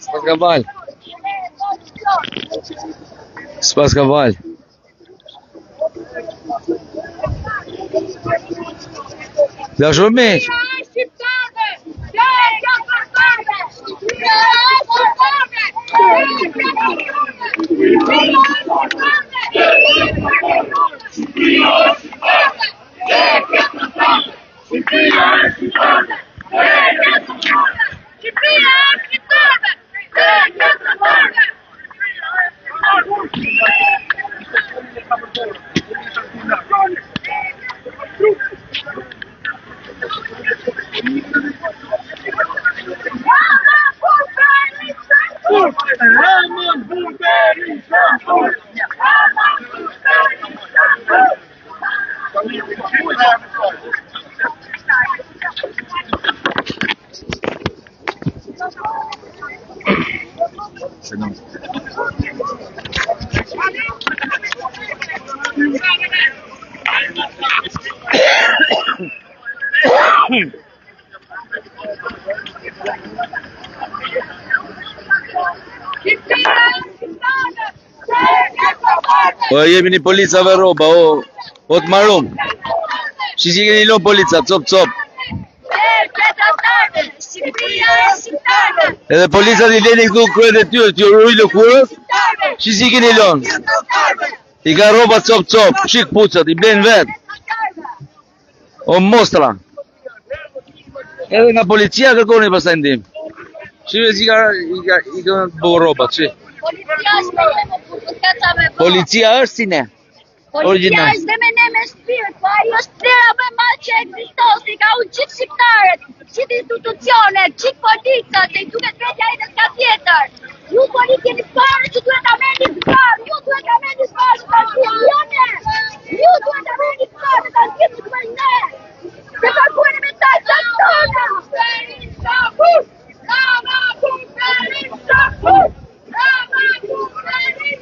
S'pas ka val. S'pas ka val. Da shumë meq. O jemi një policave roba, o të marum. Si keni lo polica, cop. Edhe policat I leni këtu kryet e tyre, t'ju rruj lëkurës. Si keni lon? I ka roba cop, shik pucat, I blen vet. O mostra. Edhe nga policia kërkoni pastaj ndim. Shive si I ka bëgë robat, shi. Policia është si ne. Policia është dhe me ne me shpirt, po ajo është plera me ma që ekzistos, I ka unë qitë shqiptarët, qitë institucionet, qitë policat, I duket vetja I dhe s'ka tjetër. Ju polic jeni parë që duhet ta merrni parë, ju duhet ta merrni parë, ju duhet ta merrni parë, ta gjithë të bëjnë ne. Se kërkueni me ta qatë tona.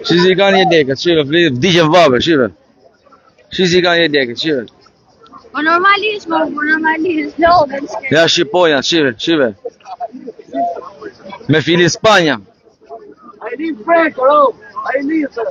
Si ka një dekët, shive, vdiqen vabe, shive. Si ka një dekët, shive. Po normalisht, lodhen. Ja shqiponja, shive. Me fili Spanja. Aileen Frank, Aileen, sir.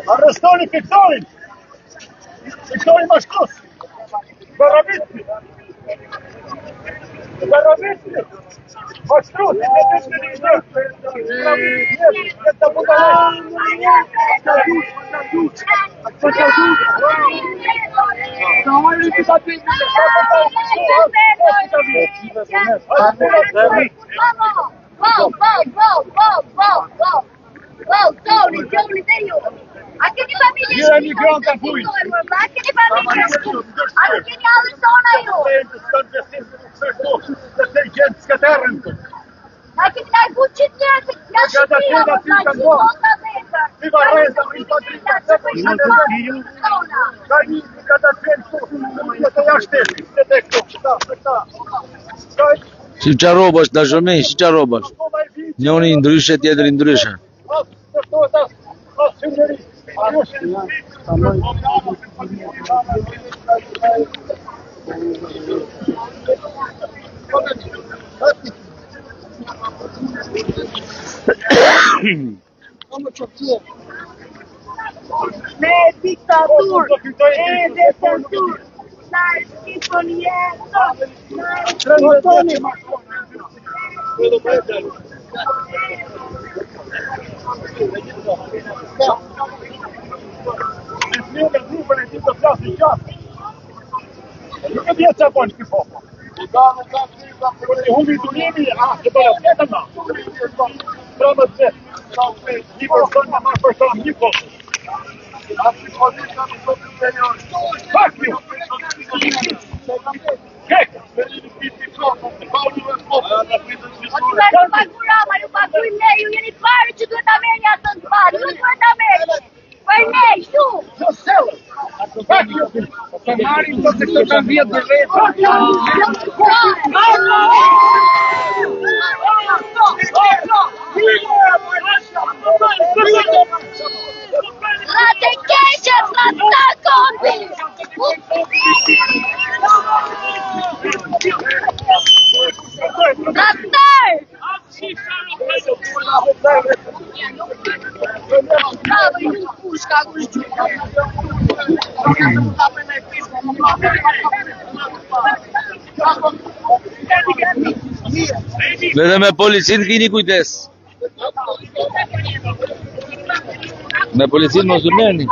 Arrestoni, fiksoni! Fiksoni mashkus! Barabitni! Mashtruti, të të Giovani te io! Anche di famiglia! Anche di famiglia! Anche di alle zona io! Anche di dai buccinetti! Si qa robash, dashurmi, si qa robash. Njoni ndryshe, tjetëri ndryshe. Me diktatur edhe censur. Na shqipën jetë, na Nuk e di çfarë bën ky popë. Kur i humbi dunimi, që do të ketë më. Pranë se një person më marr person një popë. Fuck you! Ma ju paguj ne, ju jeni pari që duhet ta merrni atë të parë, ju duhet ta merrni. Për ne, ju! Just sell it! Fuck you! Të marrin do të këto vjet për vetë. La te keqet la ta kombi! Raptor! Bravo, ju pushka kush Vetëm me policin keni kujdes. Me policin mos u merrni.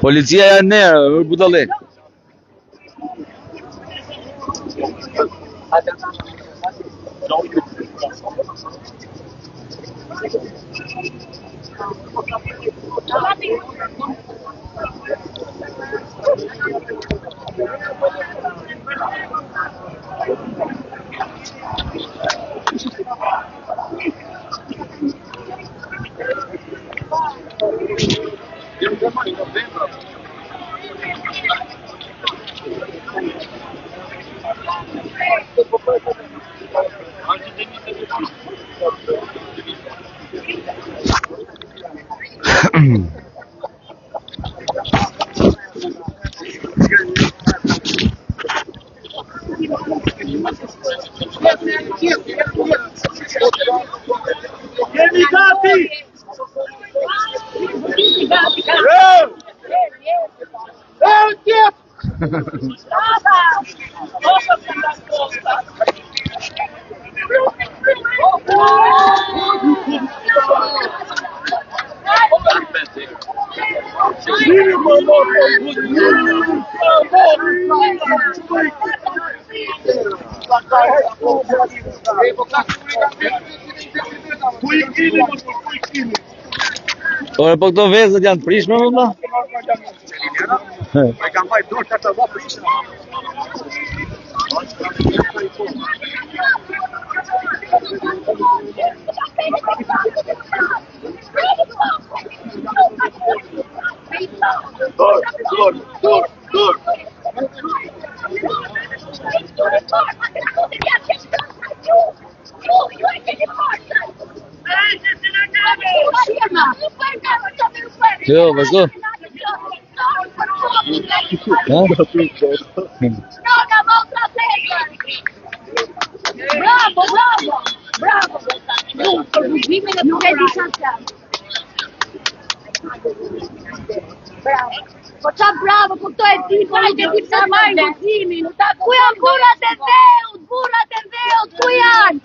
Policia janë ne, budallë. Jemi gati! Ora po këto vezët janë të prishme më valla? Ma kam bajt dorë të vë prishme. Jo, vazhdo. Bravo, bravo, bravo. Nuk e di sa të. Bravo. Po qa bravo, po këto e di, po nuk e di sa marrë guximin. Ku janë burrat e dheut, ku janë?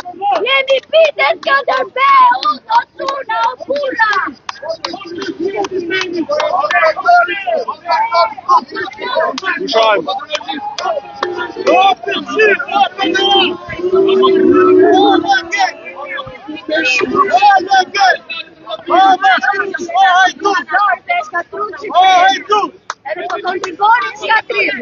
Jemi pitet Skënderbeut, o çuna, o burra. Edhe po kontriboni shkatrim.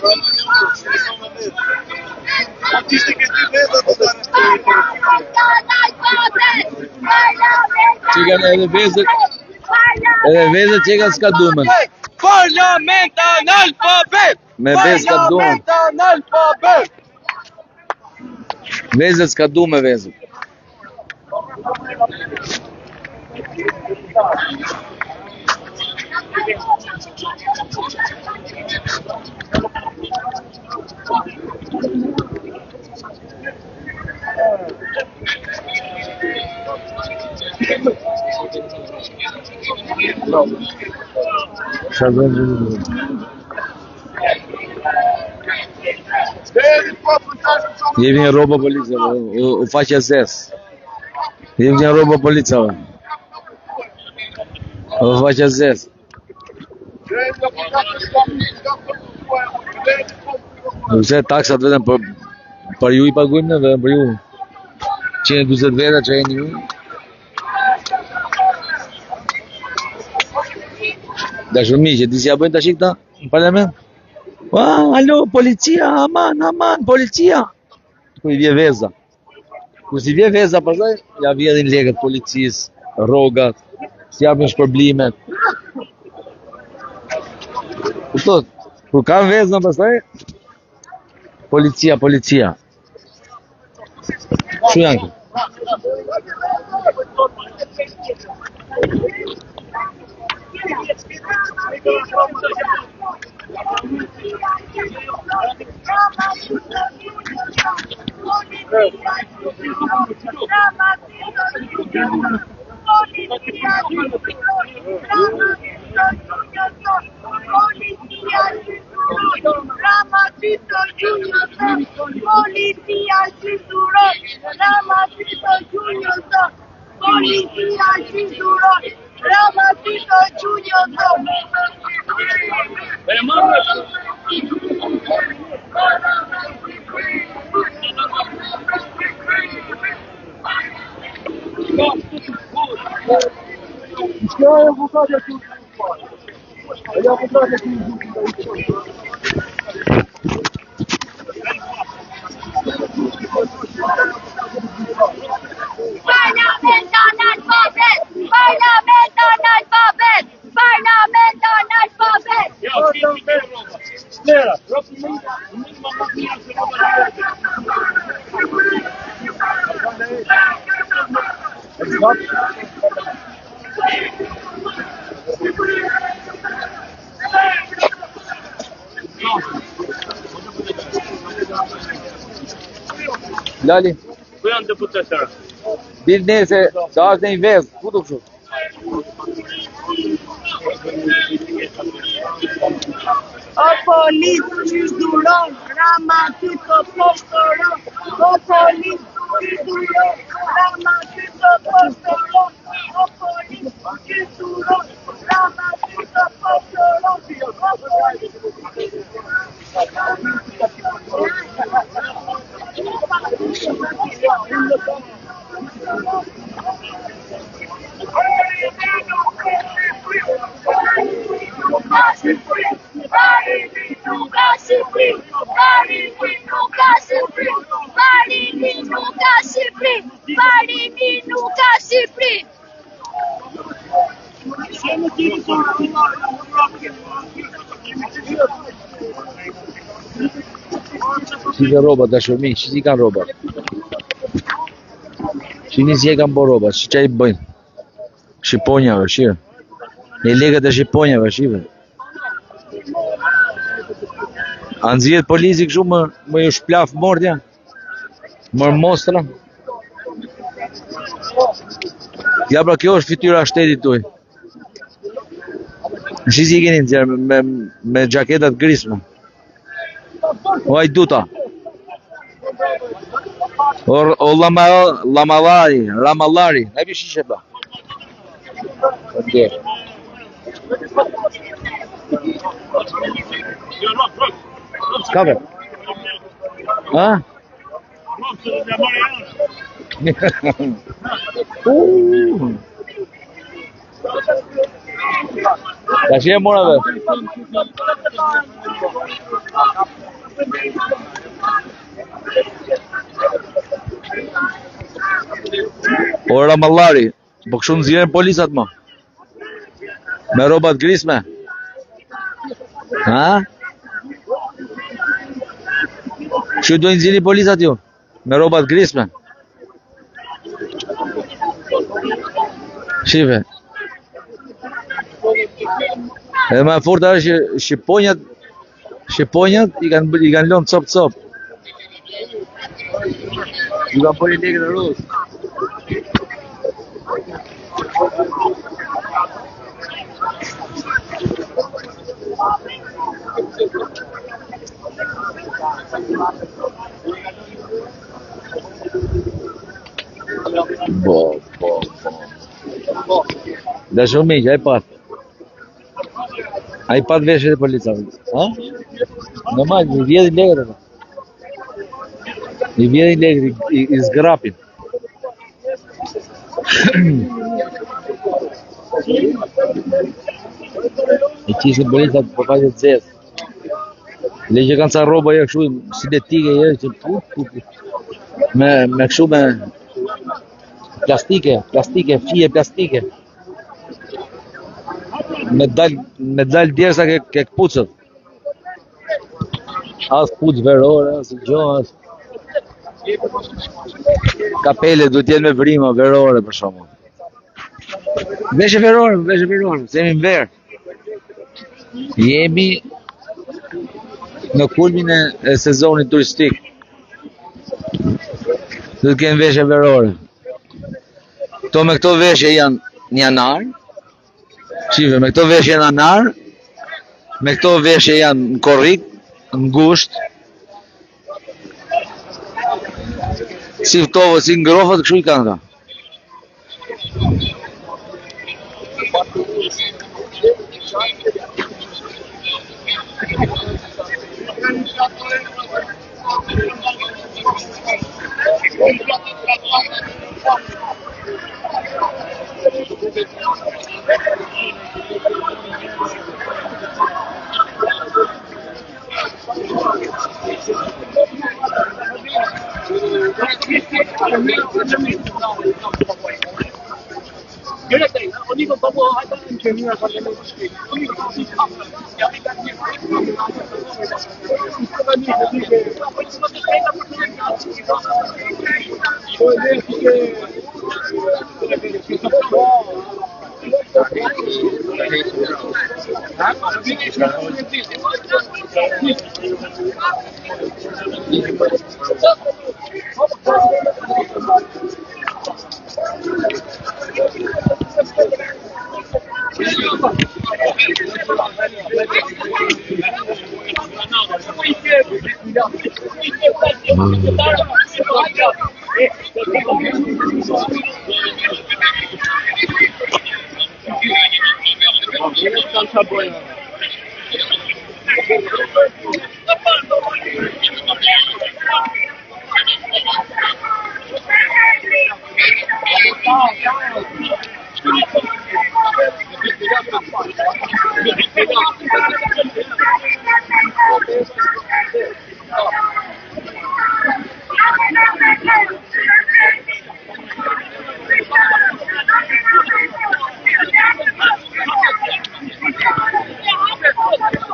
Që kanë edhe vezët që kanë s'ka dumen. Parlament analfabet! Me vezë s'ka dumen. Analfabet! Vezët s'ka du me vezët. Jemi në roba policave, u faqe zes. Jemi në roba policave. U faqe zes. Nëse taksat vetëm për ju I pagujmë ne, vetëm për ju. 140 veta që jeni ju. Dashurmi që disi ja bëjnë tash këta në parlament. Alo, policia, aman, policia. Ku I vje veza. Ku si vje veza, pastaj ja vjedhin lekët policisë, rrogat, si japin shpërblimet. Kuptot, kur kanë vezën pastaj policia. Çu janë? Lali. Ku janë deputetër? Bil nese, sa është një vezë, ku të kështu? O policë që zduron, Rama ty të poshtëron. O policë që zduron, Rama ty të poshtëron. O policë që zduron, Rama ty të poshtëron. Si ka roba, dashurmi, që si kanë roba? Shini si e kanë bo roba, që I bëjnë? Shqiponjave, shire. Një legët e Shqiponjave, shire. A nëzijet polici këshu më ju shplaf mordja? Mërë mostra? Ja pra kjo është fytyra shtetit tuj. Shi si keni nëzjerë me gjaketat grisme. O ajduta. O lamallari. Ne bir şişe bak. Hadi. Cover. Ha? Ta që e mora vetë. Ora mallari, po kështu nxjerrin policat më. Me rrobat grisme. Ha? Kështu do nxjerrin policat ju? Me rrobat grisme. Shive. Edhe më fort është shqiponjat i kanë lënë cop. I kanë bërë lekë në rrugë. Bo. Da shumë miq, ai pat veshjet e policave. Ha? Normal, i vjedhin lekët ato. I vjedhin lekët, i zgrapin. I qisin policat për faqe të zezë. Le që kanë ca rroba jo kështu sintetike jo që me kështu me plastike, fije plastike. Me dal djersa ke kpucët. As kpuc verore, as gjo, as kapele duhet jenë me vrima verore për shkakun. Veshje verore, se jemi në verë. Jemi në kulmin e sezonit turistik. Duhet kemë veshje verore. Me këto veshje janë një anar. Shive, me këto veshje janë anar. Me këto veshje janë në korrik, në gusht. Si ftovët, si ngrofët, kështu i kanë ka.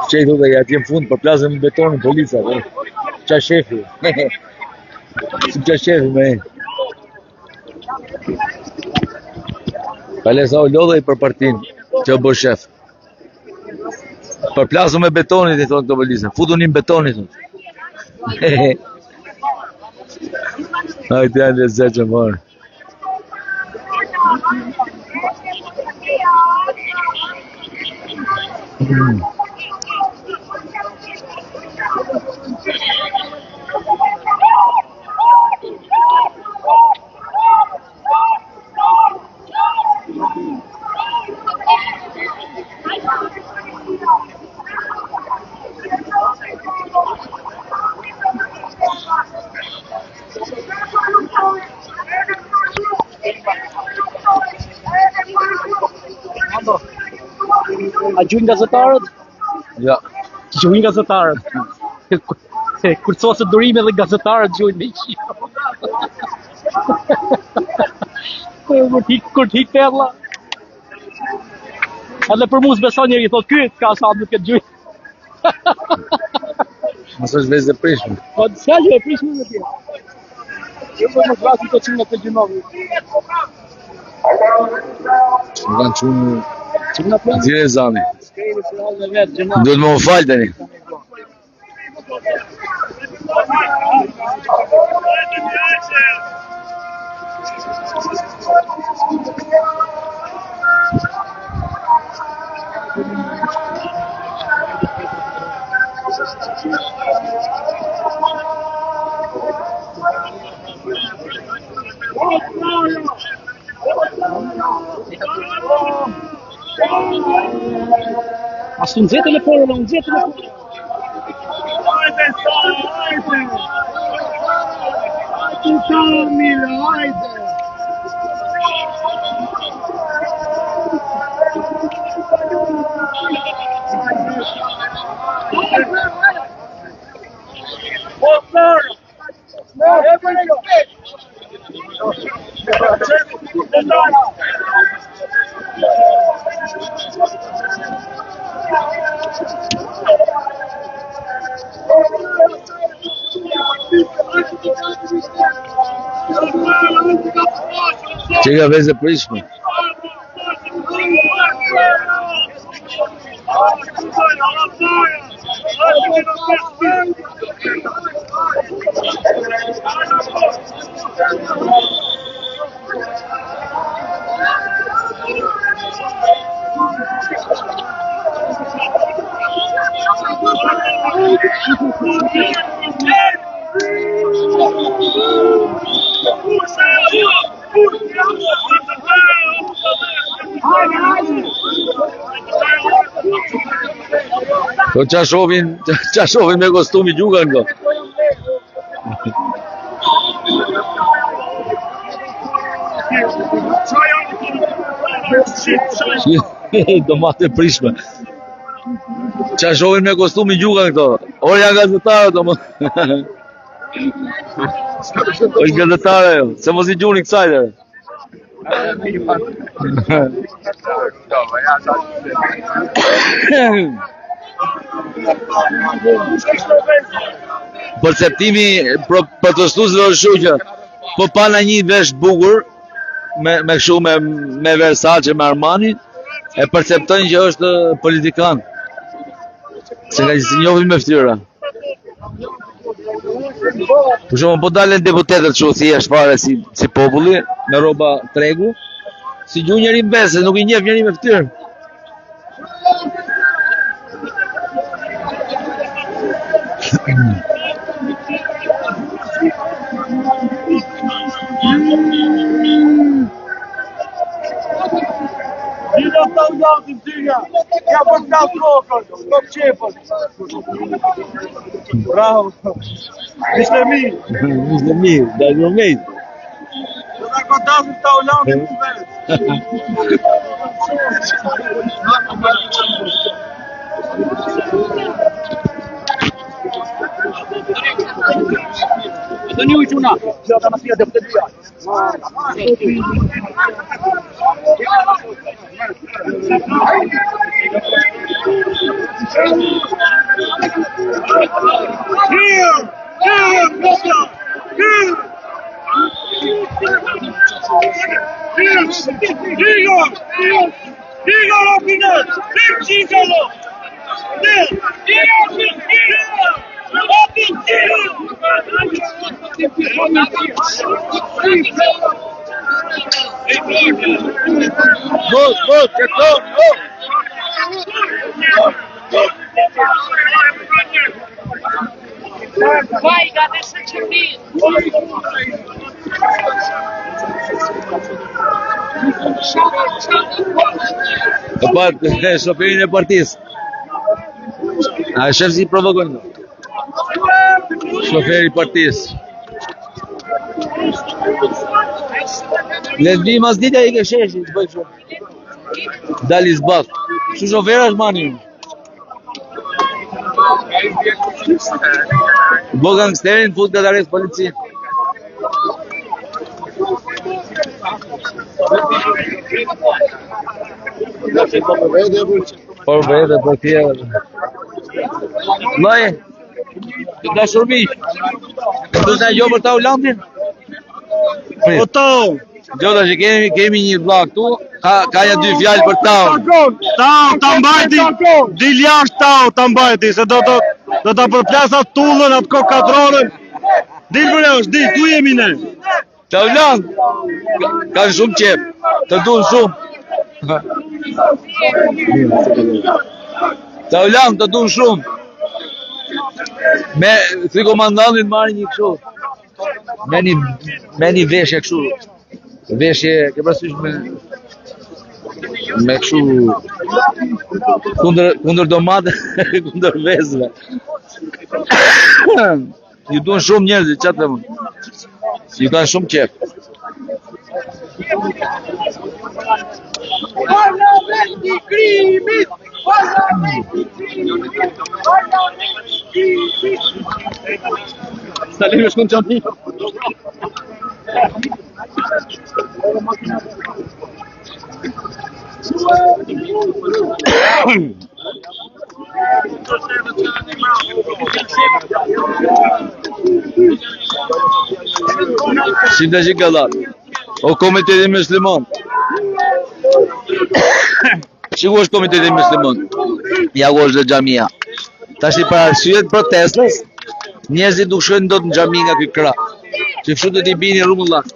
Që i thotë ja atje në fund për plazën në betonin polica, qa shefi. Si qa shefi me e. Palesa o lodhej për partin që o bë shef. Për plazën me betonit i thonë të polica, futun një betonit thonë. Hajtë janë dhe zë që marë. A gjujnë gazetarët? Ja. Gjujnë gazetarët. Kur coset durime dhe gazetarët gjujnë me qio. Kur t'hik tella. Edhe për mu s'beson njeri, thot ky ka sa nuk e gjujnë. Mos është vezë e prishme. Po s'ka gjë e prishme me tjerë. Jo po mos vlasi të qimë të gjinovi. Më kanë qunë Qimë në plan? atire e zani. S'kejnë se halë në vetë gjinovi. Duhet më falë tani. As të nëzhe telefonë, në nëzhe telefonë. Hajde, hajde! Hajde, Kamila, hajde! Që ka vezë e prishme. Po qa shohin me kostumi gjukan ko. Domate prishme. Qa shohin me kostumi gjukan këto. Orë janë gazetarë do më. është gazetare jo. Se mos i gjuni kësajde. Perceptimi protestuzëve është shumë që po pana një vesh bukur me kështu me Versace, me Armani, e perceptojnë që është politikan. Se nga që si njohin me ftyra. Për shumë, po dalen deputetët që u thjesht fare si populli, me roba tregu, si gju njëri mbese, nuk i njef njëri me ftyrë. Dina të ullatin tyja, ja për të kokën, të qepën. Bravo, ishte mirë. Ishte mirë, da në mirë. Dhe da kontasin të ullatin të vetë. Dhe një ujquna. Që ka nësia deputetia. Vai, adesso c'è lì. Të patë shoferin e partisë. A shef si provokojnë? Shoferi partisë. Le të vi mas dita i ke sheshi, të bëjë shumë. Dali zbat. Që shofera është mani? Bo gangsterin, fut ka dares polici. Por vete, por tjetër. Lloje, të dashur miq. Do të jo për ta Holandin? Po tau! Gjota që kemi një vllak këtu, ka ja dy fjalë për tau. Tau, ta mbajti, dil jashtë tau, ta mbajti, se do ta përplasa tullën atë kokatronën. Dil për jashtë, dil, ku jemi ne? Ta Holand, kanë shumë qef, të duan shumë. Ta Holand, të duan shumë. Me, si komandantin marri një kështu. Me një veshje kështu. Veshje, ke parasysh me kështu kundër domate, kundër vezëve. Ju duan shumë njerëzit, çfarë them? Ju kanë shumë qef. Parlamenti krimit! Parlamenti krimit! Parlamenti krimit! Salim është kënë qani. Si të gjikalat, o komiteti muslimon. Që ku është komiteti muslimon? Ja ku është dhe xhamia. Tash i para arsyet protestës, njerëzit nuk shkojnë dot në xhami nga ky krah. Që kështu do t'i bini rrumullak.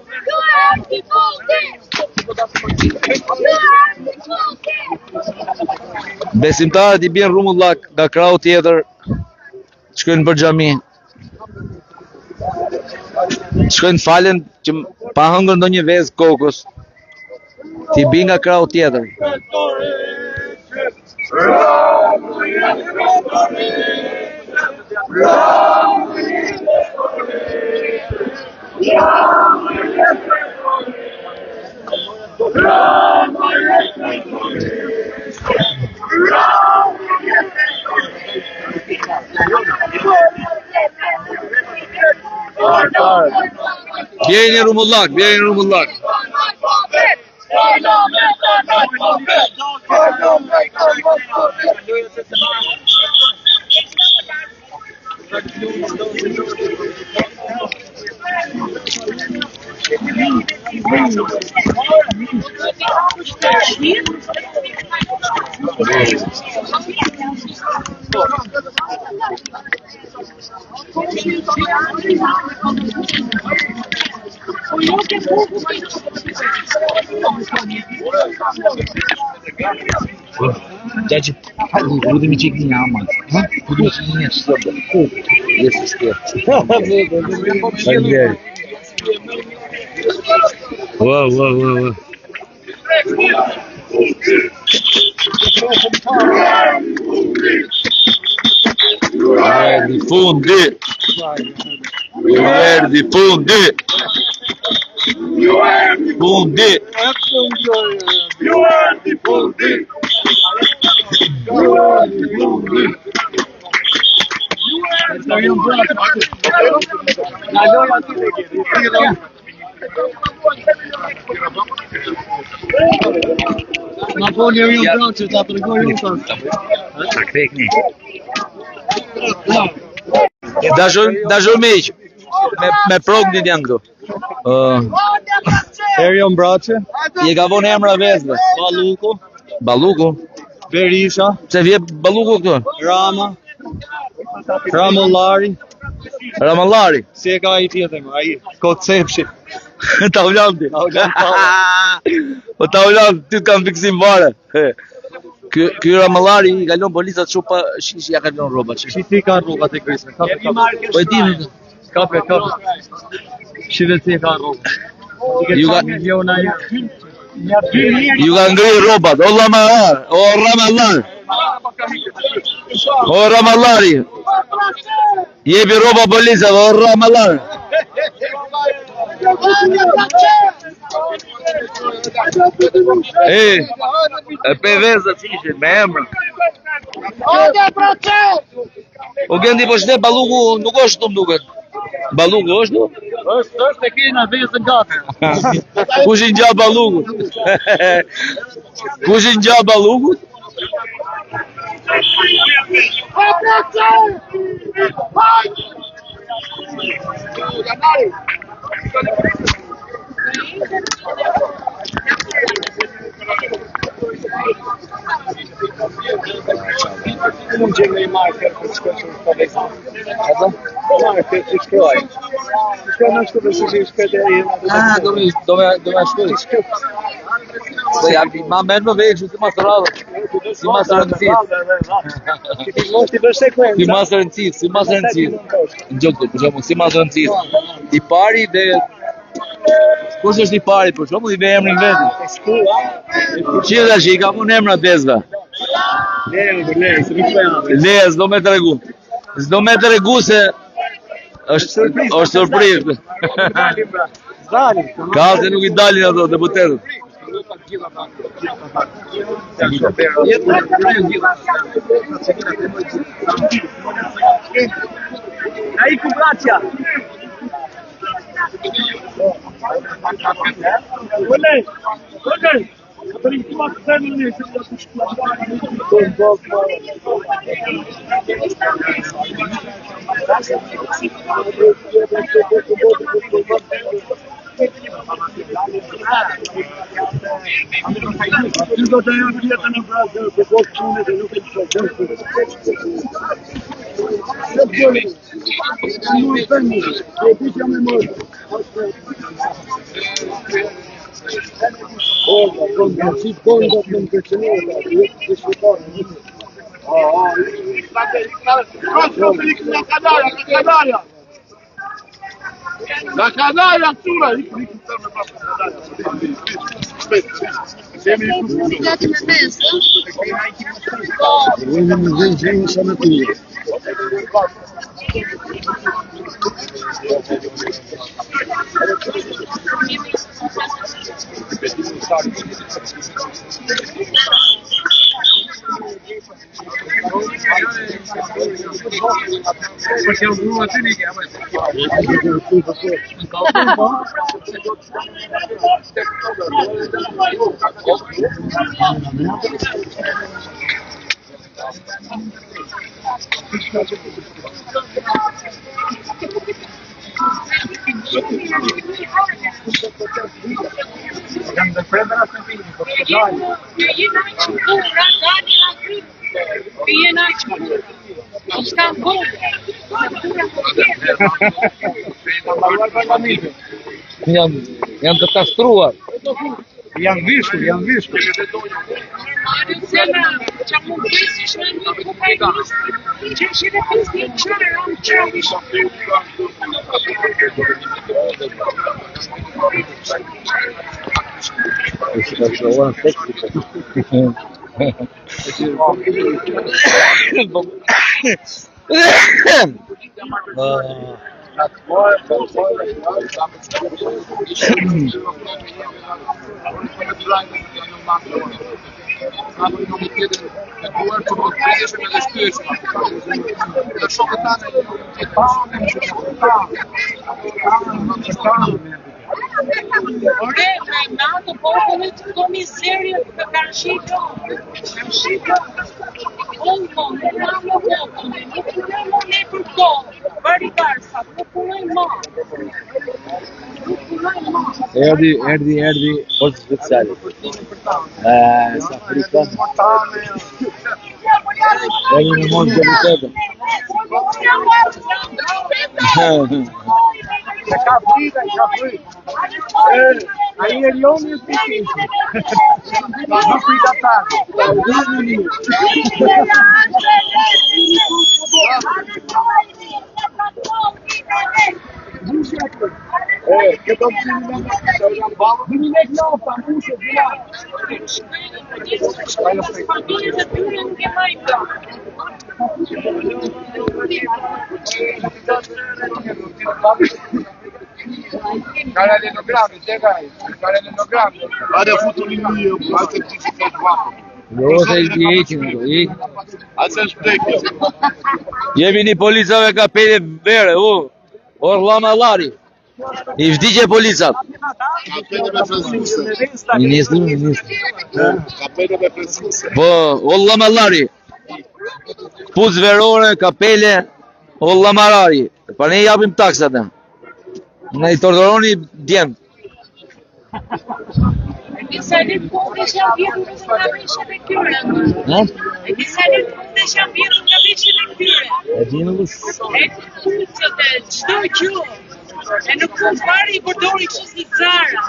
Besimtarët i bien rrumullak nga krahu tjetër, shkojnë për xhami. Shkojnë falen që pa hëngër ndonjë vezë kokës. Ti bi nga krahu tjetër. Bjeni rumullak, bjeni rumullak. Gjaci, ku dhe mi qik një aman? Ku dhe mi qik një sërbë? Jesë skjerë. Wow. Verdi fundi. Verdi fundi. Fundi. Ma po njeri unë branë që ta tërgoj unë të. Ta kthekni. Dashur miq, me prognin janë këtu. Erion Braçe, Je ka vonë emra vezëve. Balluku, Balluku. Berisha, Pse vje Balluku këtu? Rama, Ramollari, Ramallari. si e ka ai tjetër, ai Kocepshi. Ta Holandi. Holland. Po ta Holandi, ty kanë fiksim vare. Ky Ramallari i kalon policat shumë pa shishi ja kalon rroba. Shi ti ka rrugat e krisme, kape. Po e di. Kape. Shive ti ka rrugat. Ju ka Miliona euro. ju ka ngri rrobat. O Ramallari, o Ramallari. O Ramallari. Jepi rroba policave, o Ramallari. E pe vezë të ishin, me emra. Ode proces! O Gendi, po shte Balluku nuk është të më duket. Balluku është tu? Është e kena vezën gati. Kush i ngja Ballukut? Kush i ngja Ballukut? Mund që me i marker për shkëtë të vezën. Marker të shkruaj. Shkruaj në shkëtë se që i shkëtë e jenë. Do me shkuj. Po ja ma merr më veç si masradë. Si masradë. Si masradë. Gjoko, për shembull, si masradë. I pari dhe kush është i pari për shembull, i ve emrin vetë. Çi tash i kam unë emra vezëve. Le, s'do me tregu. S'do me tregu se është surprizë. Ka se nuk i dalin ato deputetët. Ai ku bracia. La canaglia, Arturo! Janë të kastruar. Janë vishur. Ore, me natë popullit këto mizerie të kanë shiko. Unë, me natë popullit, nuk punojmë ne për to. Barigarsa, nuk punojmë ma. Erdi, forse speciali. Sa afrikan. Erdi në mund të deputetë. Ka frita. Ai e lioni e frita. Nuk frita tanto. Che bambini no, famoso di là. Caralino grande, Vada futuro in mio, anche ti si fa guapo. Jo, se i heqin, Atë është prekje. Jemi një policave ka pele vere, Orla Mallari. I vdiqe policat. Kapele me freskuse. Ministri. Kapele me freskuse. Po, Orla Mallari. Kpuz verore, kapele, Orla Mallari. Pa ne japim taksat e. Ne i torturoni djemë. Disa ditë punësh janë vjedhur nga veshjet e tyre. E disa ditë punësh janë vjedhur nga veshjet e tyre. E dinë lus. E kucët e çdo gjë. E në fund fare i përdori kështu si Zara.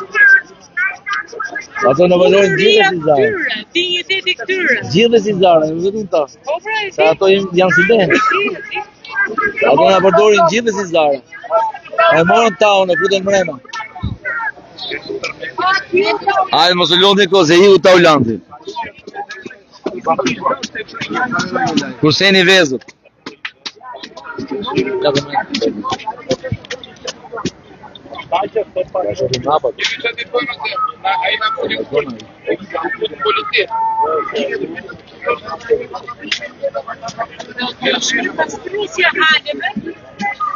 Ato në përdorin gjithë si Zara. Tyre, dinjiteti këtyre. Gjithë si Zara, në vetëm ta. Po pra, e Se ato janë si den. Ato në përdorin gjithë si Zara. E morën taun e futën mrema. Hajde mos u lodhni ko se hiu taulanti. Kurseni vezët.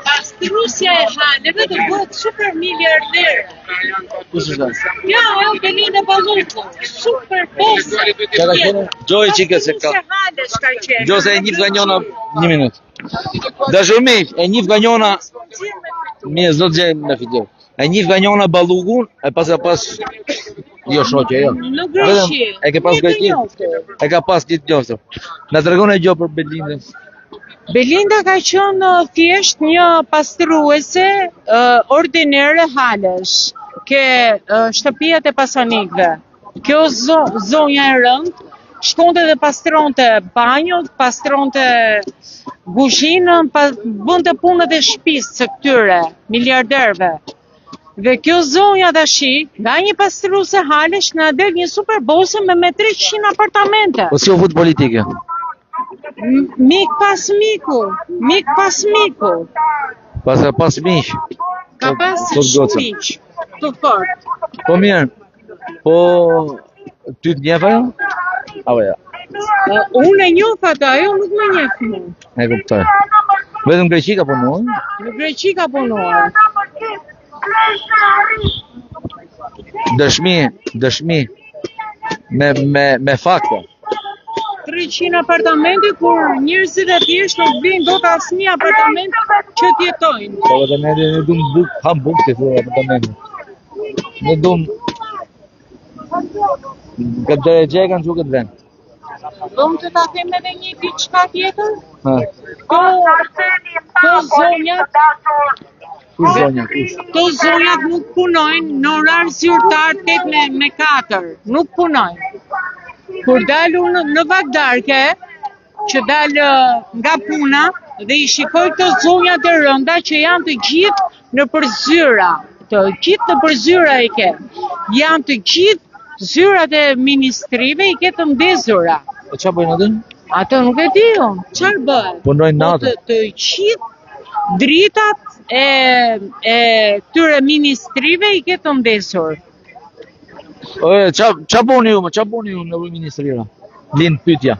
Pastrusja e haleve do bëhet super miliarder. Kush është? Ja, ajo Belinda Balluku, super boss. Çka ka qenë? Gjoj çike se ka. Halesh ka qenë. Gjo se e njif nga njona, një minut. Dashurmi, e njif nga njona, mirë, zdo të gjejmë në fitur. E njif nga njona Ballukun, e pas jo shoqe, jo. Në Greqi. E ke pas Greqi? E ka pas gjithë njoftë. Na tregon e gjo për Belindën. Belinda ka qenë thjesht një pastruese ordinere halesh, ke shtëpiat e pasanikëve. Kjo zonja e rëndë shkonte dhe pastronte banjot, pastronte kuzhinën, bënte punët e shtëpisë së këtyre miliarderëve. Dhe kjo zonja tashi, nga një pastruese halesh na del një super bose me 300 apartamente. Po si u fut politike? Mik pas miku, mik pas miku. Pas miq. Ka pas shumë miq, të fort. Po mirë. Po ty të njeh ajo? Apo ja. Unë e njoh atë, ajo nuk më njeh mua. E kuptoj. Vetëm Greqi ka punuar? Në Greqi ka punuar. Dëshmi. Me fakte. 300 apartamente kur njerëzit e thjesht nuk blejnë dot asnjë apartament që të jetojnë. Po vetëm ne dum buk, ham buk të thonë apartamente. Ne dum këtë gjë kanë çuar këtë vend. Dom të ta them edhe një diçka tjetër? Ha. Këto zonjat, Kush? këto zonjat nuk punojnë në orar zyrtar 8 me 4, nuk punojnë. Kur dalu në vakdarke, që dalë nga puna dhe i shikoj këto zonjat e rënda që janë të gjithë në përzyra, i ke. Janë të gjithë zyrat e ministrive i ke të ndezura. E çfarë bëjnë aty? Ato nuk e di unë, çfarë bëhet? Punojnë natë. Të gjithë dritat e këtyre ministrive i ke të ndezur. Qa boni ju në për ministrira? Lind pytja.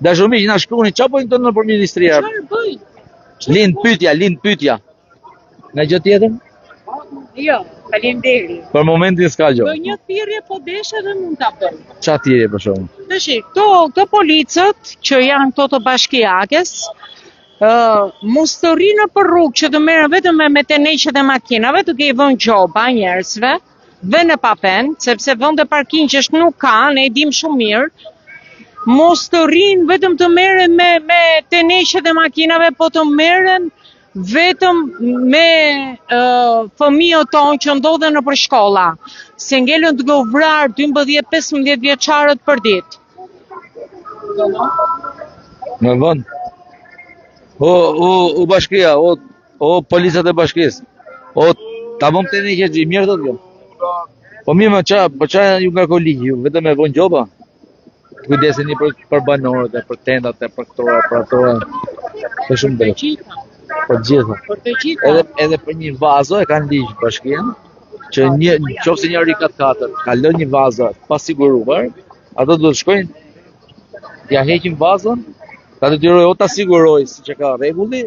Dashurmi që na shkruni, qa bojnë të në për ministrira? Çfarë bëjnë? Lind pytja. Nga gjë tjetër? Jo, faleminderit. Për momentin s'ka gjë. Do një thirrje po desha dhe mund ta bëj. Qa thirrje për shkakun? Tash, këto policët që janë këto të bashkiakes, mos të rinë për rrugë që të merren vetëm me teneqet e makinave, duke i vënë gjoba njerëzve, dhe në papen, sepse vende parkingjesh nuk ka, ne e dim shumë mirë. Mos të rinë vetëm të merren me teneqet e makinave, po të merren vetëm me fëmijët tonë që ndodhen nëpër shkolla, se ngelën duke u vrarë 12-15 vjeçarët për ditë. Në vend. O bashkia, o policat e bashkisë. Ta bëm teneqet i mirë thotë. Po mirë, qa ju nga ligji, ju vetëm e vonë gjoba? Kujdeseni për banorët, për tendat, për këto, për ato. Për shumë drejt. Për gjitha. Edhe për një vazo e kanë ligj bashkia, që qofse një rikat 4 ka lënë një vazo pa siguruar, ato do të shkojnë t'ja heqin bazën, ta detyroj o ta siguroj si që ka rregulli,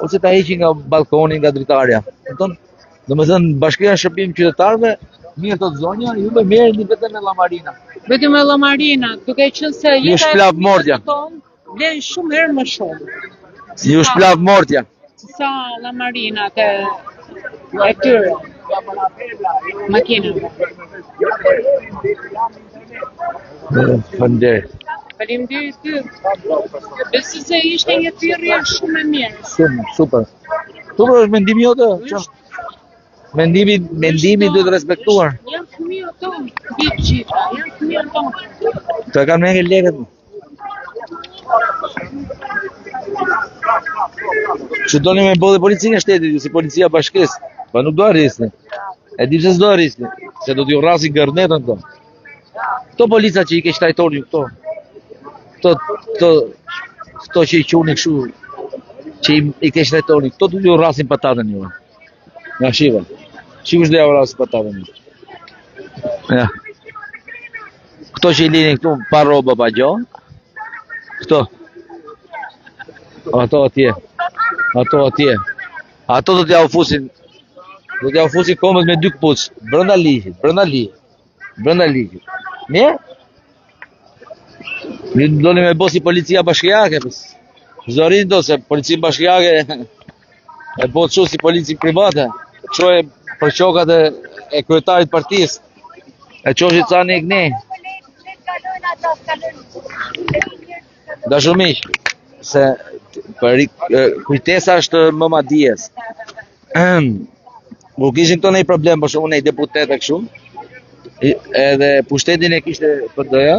ose ta heqin nga balkoni, nga dritarja. Kupton? Domethënë bashkia e shërbim qytetarëve, mirë të zonja, ju më merrni vetëm me llamarina. Vetëm me llamarina, duke qenë se Ju shplap mordja. Vlen shumë herë më shumë. Ju shplap mordja. Sa llamarina e tyre. Makinave. Faleminderit. Faleminderit ty. Besoj se ishte një thirrje shumë e mirë. Shumë, super. Super është mendimi jote? Mendimi duhet respektuar. Janë fëmijët tonë, bitë gjitha, janë fëmijët tonë. Të kanë me nge lekët. Që doni me bëllë policinë e shtetit, si policia bashkës, pa nuk do arrisni. E di pse s'do arrisni, se do t'ju rrasi gërnetën këto. Këto polica që i ke shtajtoni këto. Këto që i quni këshu, që i ke shtajtoni, këto do t'ju rrasin patatën ju. Nga shiva. Qikush dhe ja rrasin patatën ju. Ja. Këto që i lini këtu pa roba pa gjonë. Këto. Ato atje. Ato do t'ja ufusin. Do t'ja ufusin komës me 2 këpucë. Brënda ligjit. Ne? Ne doni me bosi policia bashkiake. Zorin do se policia bashkiake e botë që si polici private. Që e për qokat e kryetarit partisë. E qoshit ca ne këne. Dashumiq, se kujtesa është më madjes. Kur kishin këto nej problem, për shumë nej deputet e kështu, edhe pushtetin e kishte PD-ja,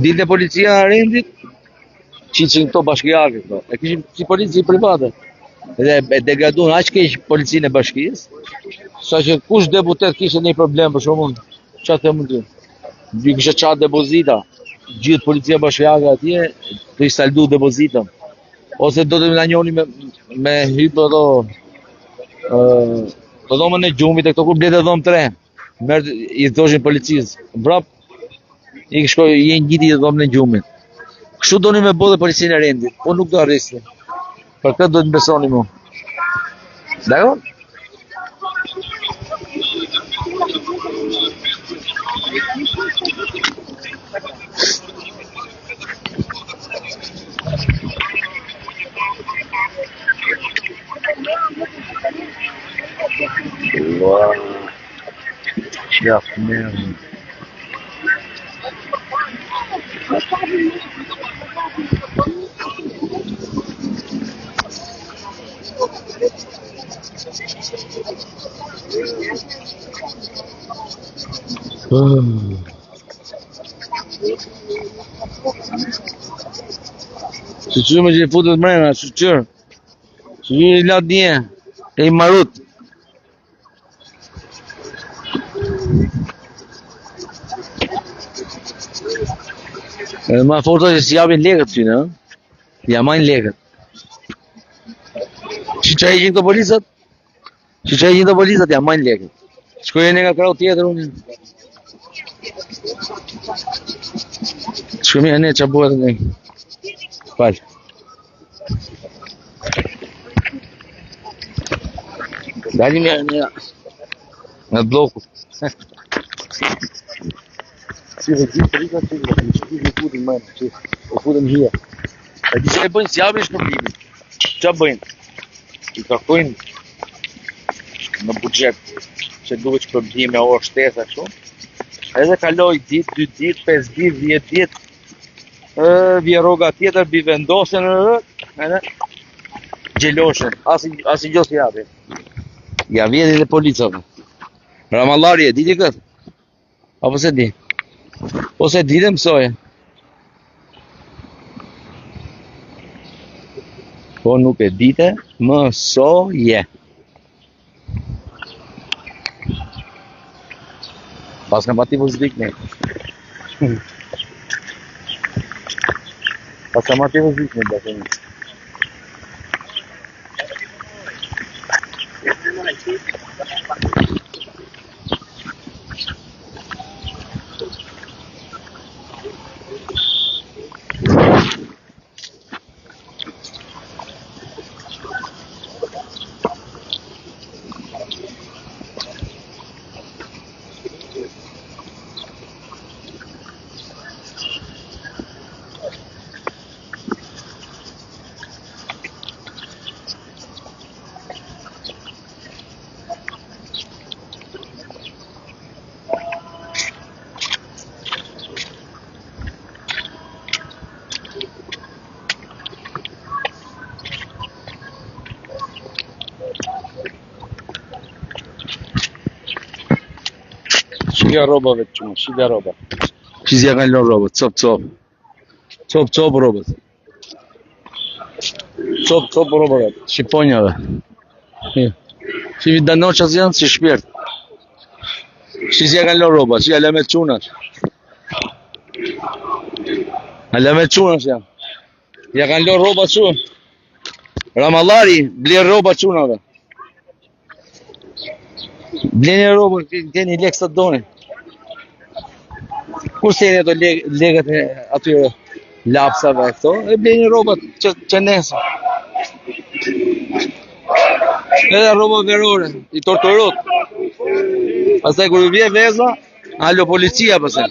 dilte policia rendit, qiqin këto bashkiake këto, e kishin si polici private. Edhe e degradun aq keq policinë e bashkisë, sa që kush deputet kishte nej problem, për shumë, çfarë them ty? Dy kishte çat depozita. Gjithë policia bashkiake atje do i saldu depozitën. Ose do të na njoni me hypë ato dhomën e gjumit e këto kur blete dhomë 3. Merë i thoshin policisë. Vrap i shkoj jenë gjiti i dhomën e gjumit. Kështu doni me bodhe policinë e rendit. Po nuk do arrisni. Për këtë do të besoni mu. Dakor? Wow. Chef man. Që me që i futët mrena, që i latë dje, e i marut. Edhe ma forta që si japin lekët që në, ja majnë lekët. Që heqin këto policat? Që heqin këto policat, ja majnë lekët. Shkojnë nga krau tjetër unë. Shkojnë e ne që buhet në një. Falë. Dalim nga bloku. Si dhe gjithë policat që i futin mënë, që i futin hia. E di që e bëjnë si japin shpërblimin. Që bëjnë? I kërkojnë në budget që duhet shpërblim me orë shtesa kështu. Edhe kaloj ditë, 2 ditë, 5 ditë, 10 ditë. Vje rroga tjetër, bi vendosën edhe gjeloshen, asi gjos japi. Ja vjeti dhe policave. Ramallari e diti këtë? Apo se di? Ose di dhe mësoje? Po nuk e dite, mësoje. Pas ka mati vëzdik ne. Pas ka mati vëzdik ne, dhe një. Shikja robave të qumë, shikja roba. Shizja kanë lënë robët, cop. Cop robët. Cop robët, shqiponjave. Shivi danoqas janë si shpirt. Shizja kanë lënë roba, shikja lëme të qunat. Lëme të qunat janë. Ja kanë lënë roba të qunë. Ramallari, blerë roba të qunave. Bleni robën, keni lek sa doni. Kur se ato legët e atyre lapsave e këto, e bleni robat që nesër. Edhe roba verore, i torturot. Pastaj kur i vje veza, alo policia pastaj.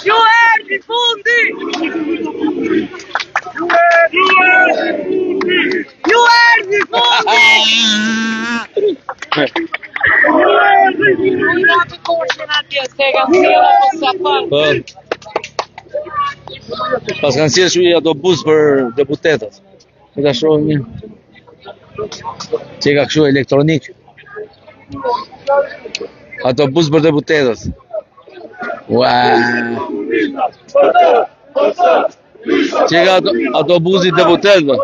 Ju erdhi fundi! Ju erdhi fundi! Pas kanë sjellë shu ato bus për deputetët. E ka shohë një. Që ka këshu elektronik. Ato bus për deputetët. Ua. Që ka ato busi deputetëve.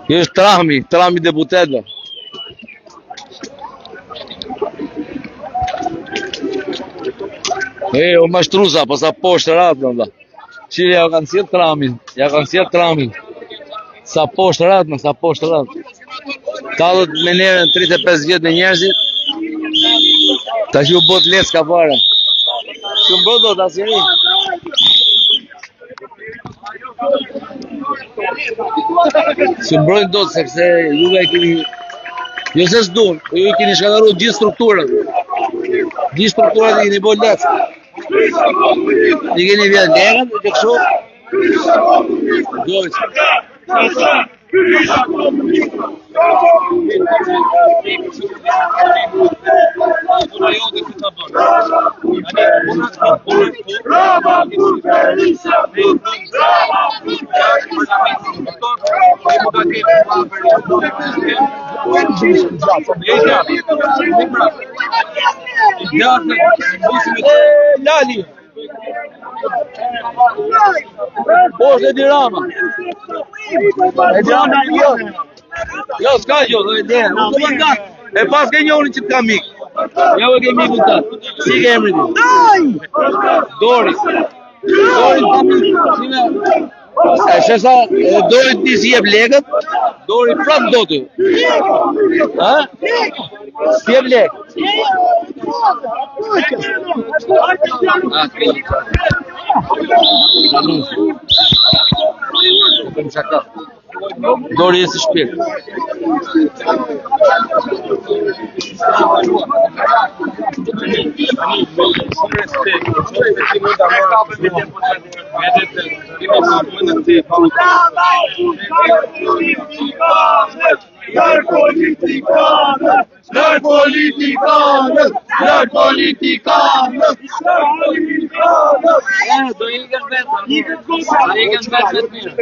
Kjo është trami deputetëve. O mashtrusa, posa poshtë ratë, në da. Qire ja kanë sjellë tramin. Sa poshtë ratë. Talët me njerën 35 vjetë në njerëzit, ta që u bot lesë ka pare. Shumë bot do të asjeri. Shumë brojnë do të, sepse juve e kini, jo se s'dun, ju i kini shkataru gjithë strukturët. Gjithë strukturët i kini bot lesë. I keni vjetë legën, i të këshu. Dojtë. Lali! Poshtë e dirama. E dirama jo. Jo, s'ka jo, dhe e dirama. E pas ke njërin që t'ka mik. Ja u e ke miku ta. Si ke emri ti? Dori. Dori t'ka mik. E shesa, Dori ti si jep legët, Dori prap do ty. Ha? Si jep legë. Dori e si shpirë. Lër politikanët! Lër politikanët! Lër politikanët! Do ikën vetë. Do ikën vetë mirë.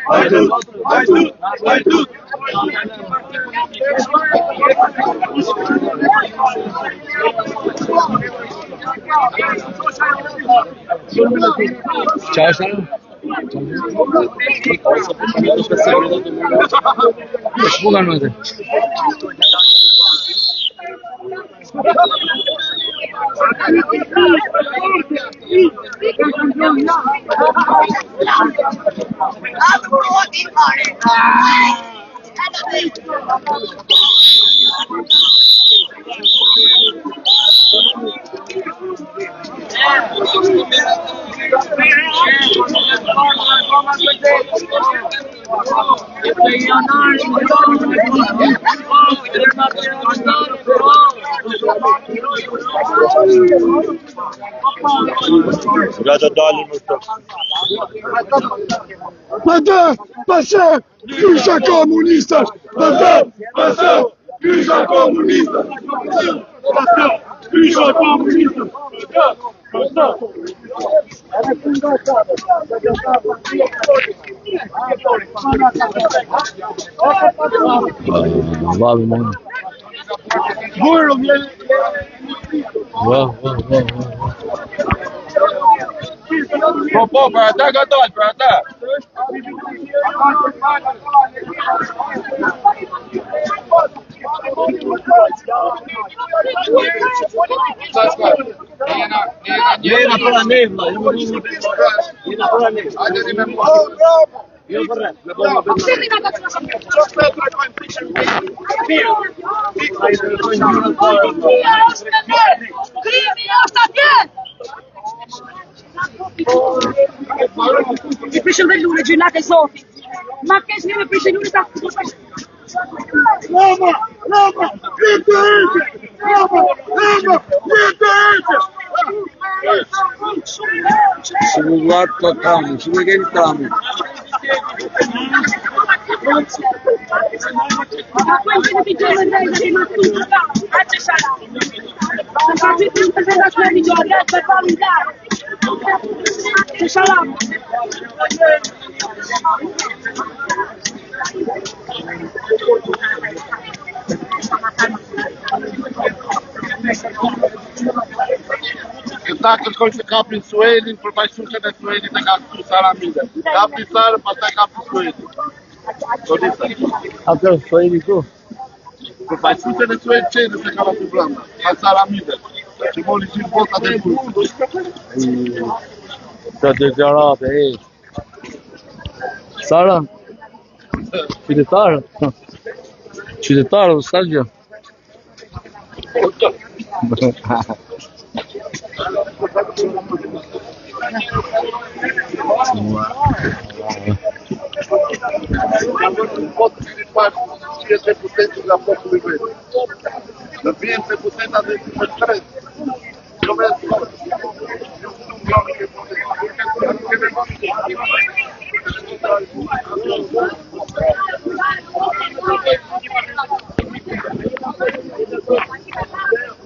Hajde! Qa është Shpuka në të. Nga të dalin më të. Pasë, kysha komunistës! Pasë, kysha komunistës! Kysha komunistës! Vallahi man. Bujrum, Wow. Po, për ata ka dalë, për ata. Jena për anevla, jena për anevla. Hajde një me mua. Jo për rrët. Krimi është atje! I prishëm dhe lune, gjynat e Zotit. Ma kesh një me prishëm lune ta... Roma! Vite ete! Vite ete! Shugullat të tamë, shugullat të tamë. Këta kërkoj të kapin Suelin, për pajsuqen e Suelit e ka këtu Saramide. Kapin Sarë, pastaj kapin Suelin. Atër, Sueli ku? Për pajsuqen e Suelit qenës e ka të branda. Ka Saramide. Që moli që botat e burë. Të deklarate, Sara? Qytetarë? Qytetarë, s'ka gjë? Në vjen se puteta dhe të shkret.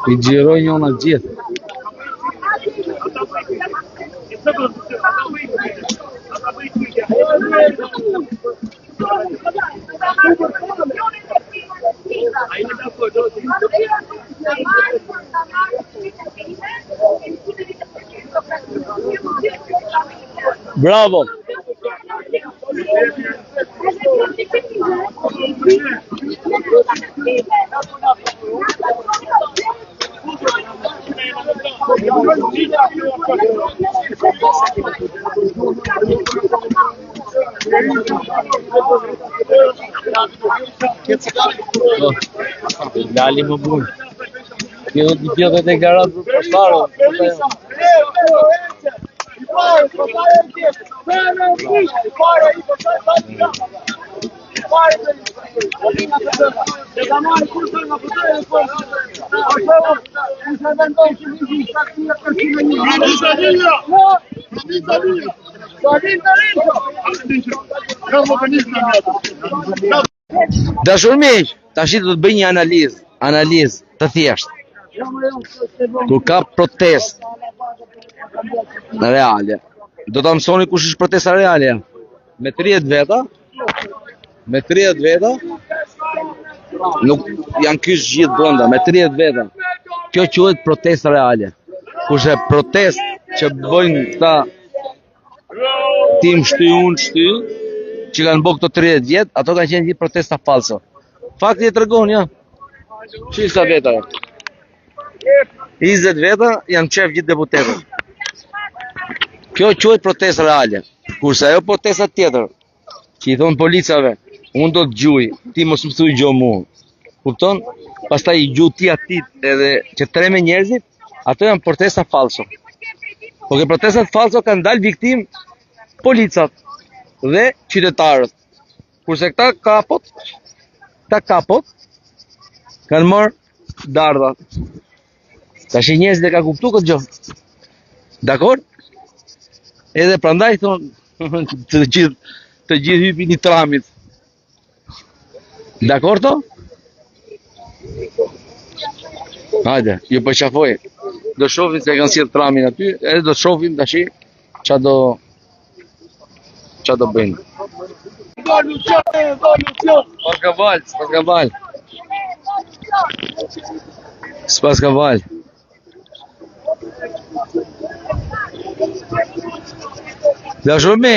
I gjiroj njona gjithë. Bravo! Lali më bunë. Kjo do t'i pjetë e deklarat për postarë. Dashur miq, tash do të bëj një analizë të thjeshtë. Kur ka protestë reale, do ta mësoni kush është protesta reale. Me 30 veta, nuk janë kyç gjithë brenda, me 30 veta. Kjo quhet protestë reale. Kurse protestë që bëjnë këta tim shty unë shty, që kanë bërë këto 30 vjet, ato kanë qenë gjithë protesta falso. Fakti e tregon, ja. Çi sa veta. 20 veta janë qef gjithë deputetët. Kjo quhet protestë reale. Kurse ajo protesta tjetër, që i thon policave, unë do të gjuj, ti mos më thuj gjo mua. Kupton? Pastaj i gjuj ti atit edhe që treme njerëzit, ato janë protesta falso. Po që protestat falso kanë dalë viktim policat dhe qytetarët. Kurse këta kapot kanë marrë dardha. Tash njerëzit e ka kuptuar këtë gjë. Dakor? Edhe prandaj thon të gjithë hypin i tramit. Dakor to? Hajde, ju përqafoj. Do shohim se kanë sjell tramin aty, edhe do shohim tash ç'a do bëjnë. Spas ka val. Da shumë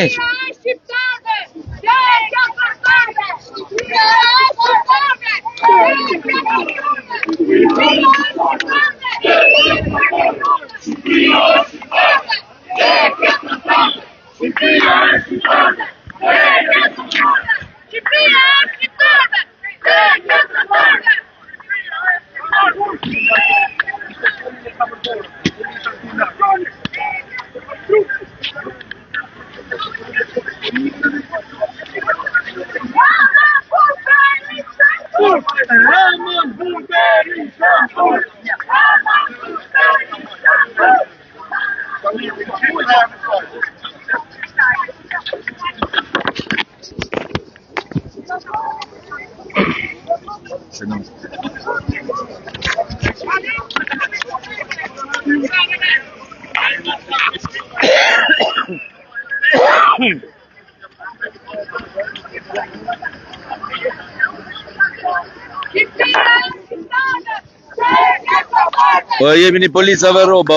Po jemi një policave roba,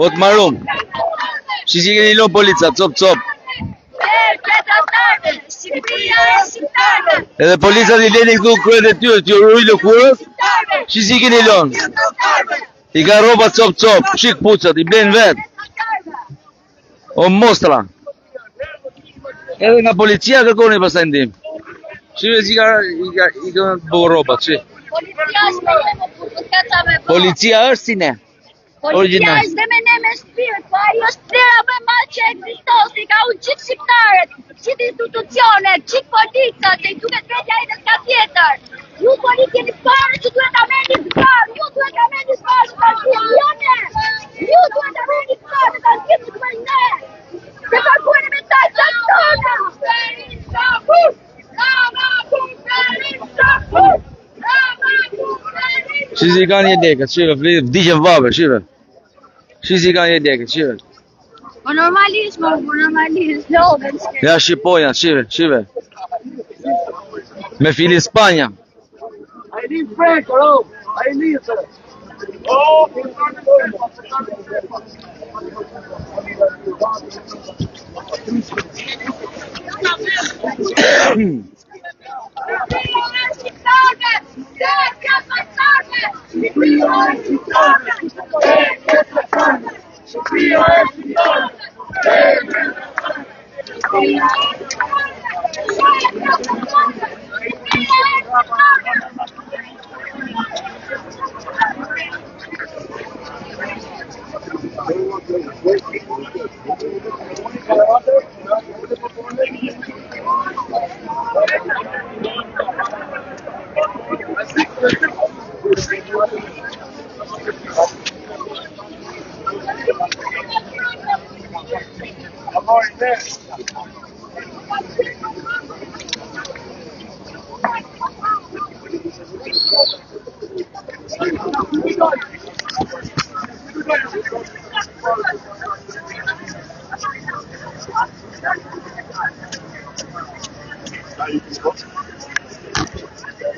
o të marum. Si keni lo polica, cop. Edhe policat i leni këtu kërët e tyre, t'ju rruj lëkurës, si keni lon. I ka roba cop, shik pucat, i blen vet. O mostra. Edhe nga policia kërkoni pastaj ndihmë. Shive si i ka bëu roba, që? Policia është si ne. Policia është dhe me ne me shpirt, po ajo është plera më e madhe që ekziston, si ka unë gjithë shqiptarët, gjithë institucionet, gjithë policat, se i duket vetja e s'ka tjetër. Ju policia jeni parë që duhet ta merrni zbarë, ju duhet ta merrni zbarë, ju duhet ta merrni zbarë, ta gjithë për ne. Se kërkuani me ta tona. Si kanë një dekët, shive, vdiqen vabe, shive. Si kanë një dekët, shive. Po normalisht, lodhen. Ja shqipoja, shive. Me fili Spanja. Aileen Franco, Aileen.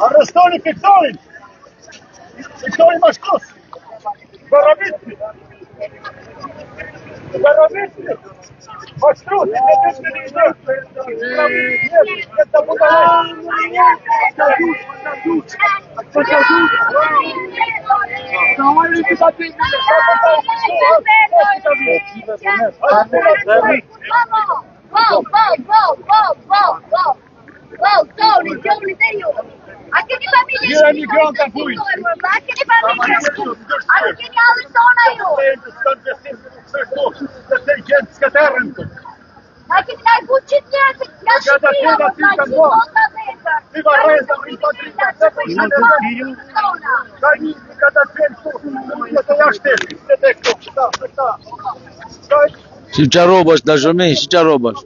Arrestoni Fiktorin! Fiktorin Bashkos! Barabitni! Pastruti, ne dyshme një Tony, a che di famiglia Jeni granta fuj. a che di famiglia a che di alle sono io a che dai buccigliette la Si qa robash, dashëmi, si qa robash.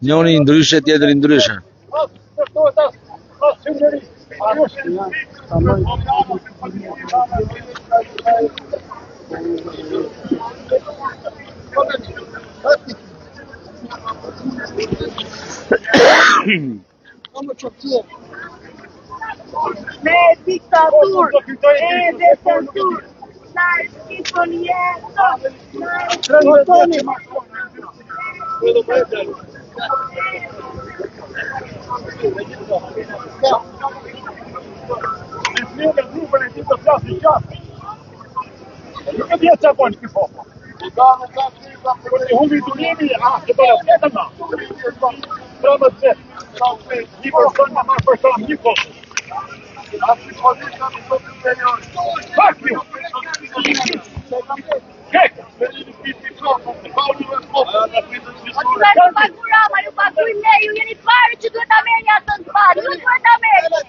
Njoni ndryshe, tjetëri ndryshe. Me diktatur e detentur na schifoniera Nuk e dhjetë që bojnë këtë popo. Humbi durimi, që bëllë vetëm na. Prëmë të një person në marë person, një popo. Fuck you! Kek! ma ju paguj ne, ju jeni pari që duhet ameni atë të pari, ju duhet ameni.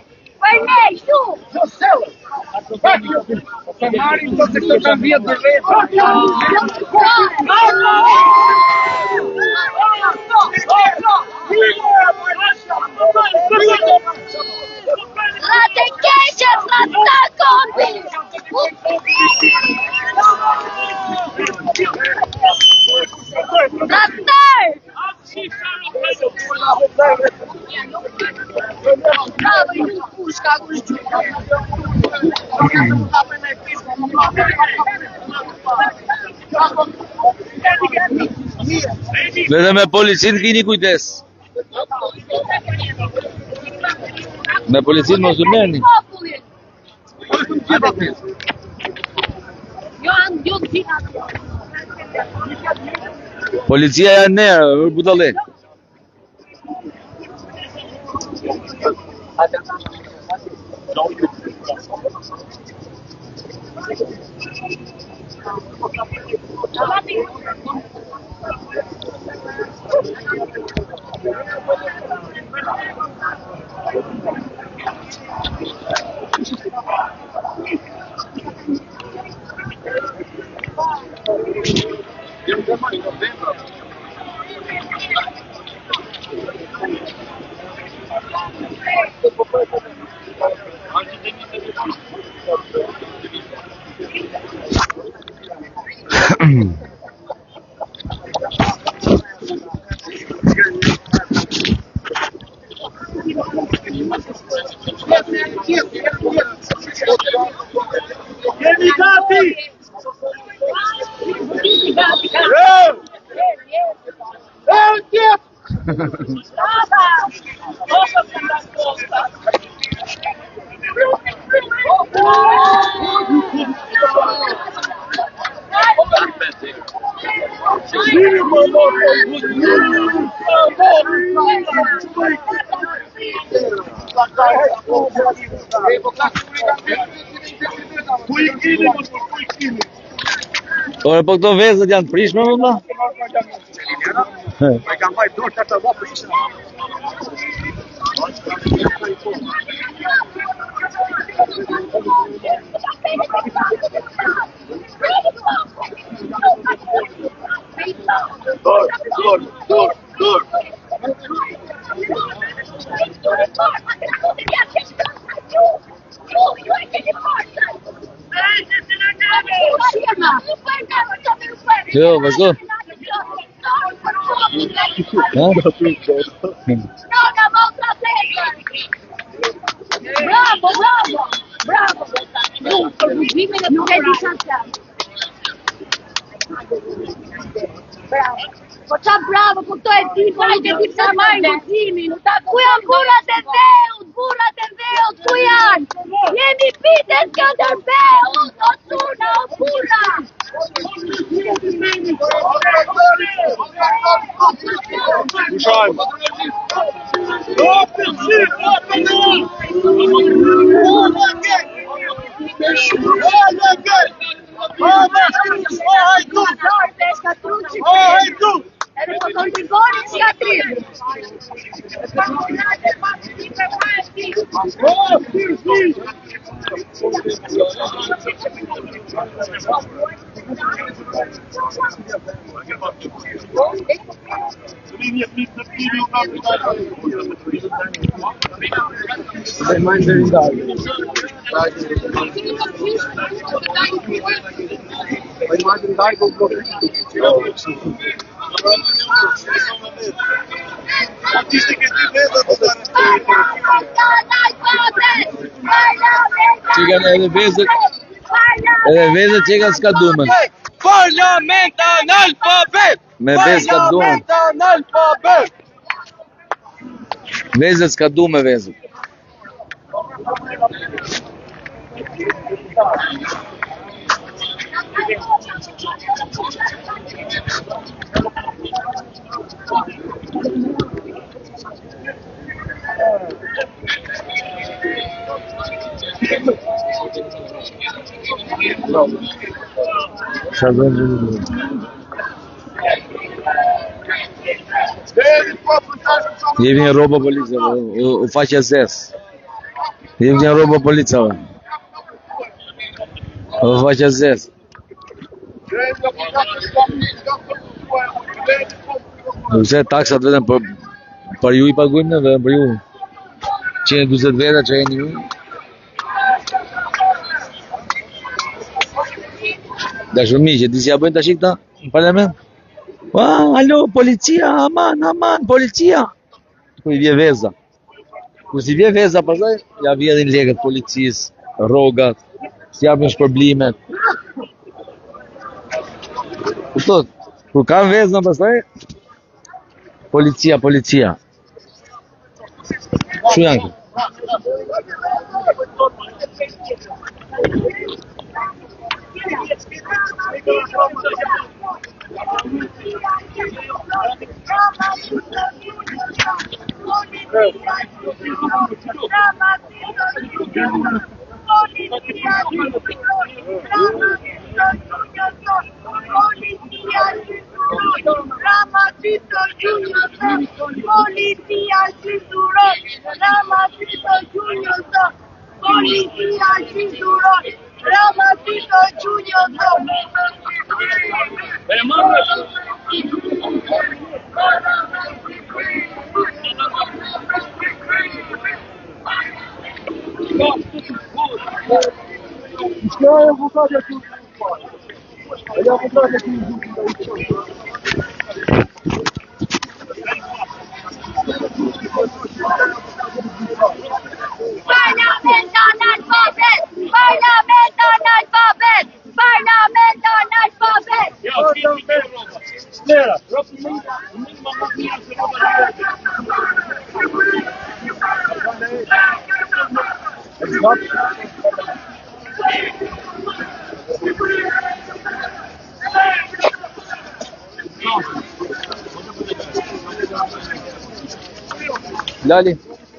Për ne, ju! Fuck you! Të marim të se këtë kanë vjetë për vetë. La te keqet, la ta kondi! La tër! Bravo, ju pushka, kush Edhe me policin kini kujdes. Me policin mos u merrni. Policia janë ne, budalli. Jeni gati! Ore, po këto vezët janë të prishme, vëlla? I kam bajt dorë të vë prishme. Jo, vazhdo. Bravo, bravo, bravo. Nuk e di sa. Bravo. Po qa bravo, po këto e di, po ai që di pse marrin guximin. Ku janë burrat e dheut, ku janë? Jemi pite Skënderbeut, o tuna, o burra! Edhe po kontriboni shkatrim. Çikën edhe vezët që ka s'ka dumen. Parlament analfabet! Me vezë ka dumen. Analfabet! Vezët s'ka du me vezët. Jemi në roba policave, u faqe zes. Jemi në roba policave. U faqe zes. Nëse taksat vetëm për ju I pagujmë në vetëm për ju. 120 veta që jeni ju. Dashurmiqe, di si ja bëjnë tash këta në parlament? Alo, policia, aman, policia. Ku I vje veza. Ku si vje veza, pastaj ja vjedhin lekët policisë, rrogat, si japin shpërblimet. Kuptot, kur kanë vezën pastaj policia. Çu janë këtu? Lali,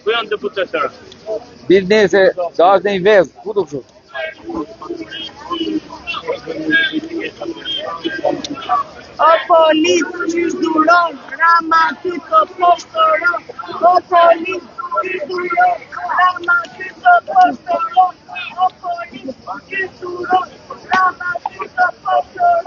Ku janë deputetëra? bil nese, sa është një vezë, ku të kështu? O policë që zduron, Rama ty të poshtëron. O policë që zduron, Rama ty të poshtëron. O policë që zduron, Rama ty të poshtëron.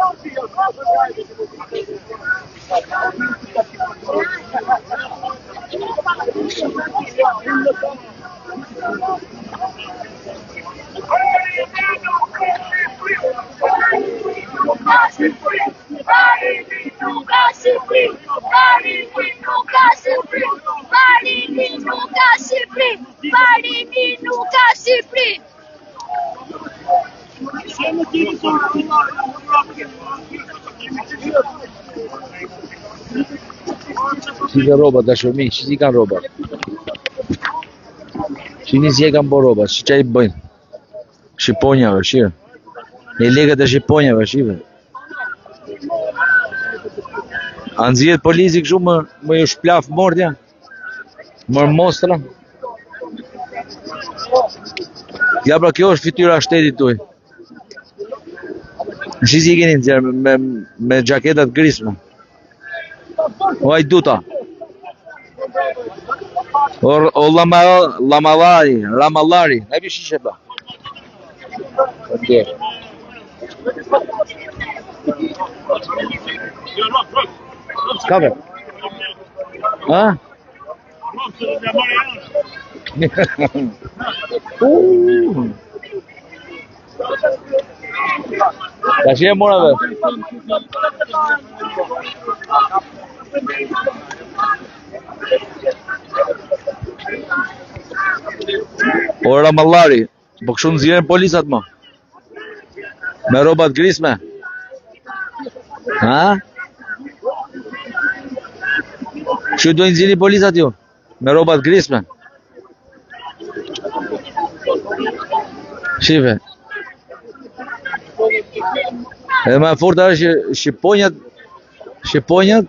Si ka roba, dashurmi, që si kanë roba? Shini si e kanë bo roba, që i bëjnë? Shqiponjave, shire. Një legët e Shqiponjave, shire. A nëzijet polici këshu më ju shplaf mordja? Mërë mostra? Ja pra kjo është fytyra shtetit tuaj. Si si keni nëzjerë me gjaketat grisme? O ajduta. O lamallari. Ne bir şişe bak. Hadi. Kabe. Ha? Taşı ya mora be. O Ramallari, po kështu nxjerrin policat më. Me robat grisme. Ha? Kështu do nxjerrin policat ju? Me robat grisme. Shive. Edhe më fort është Shqiponjat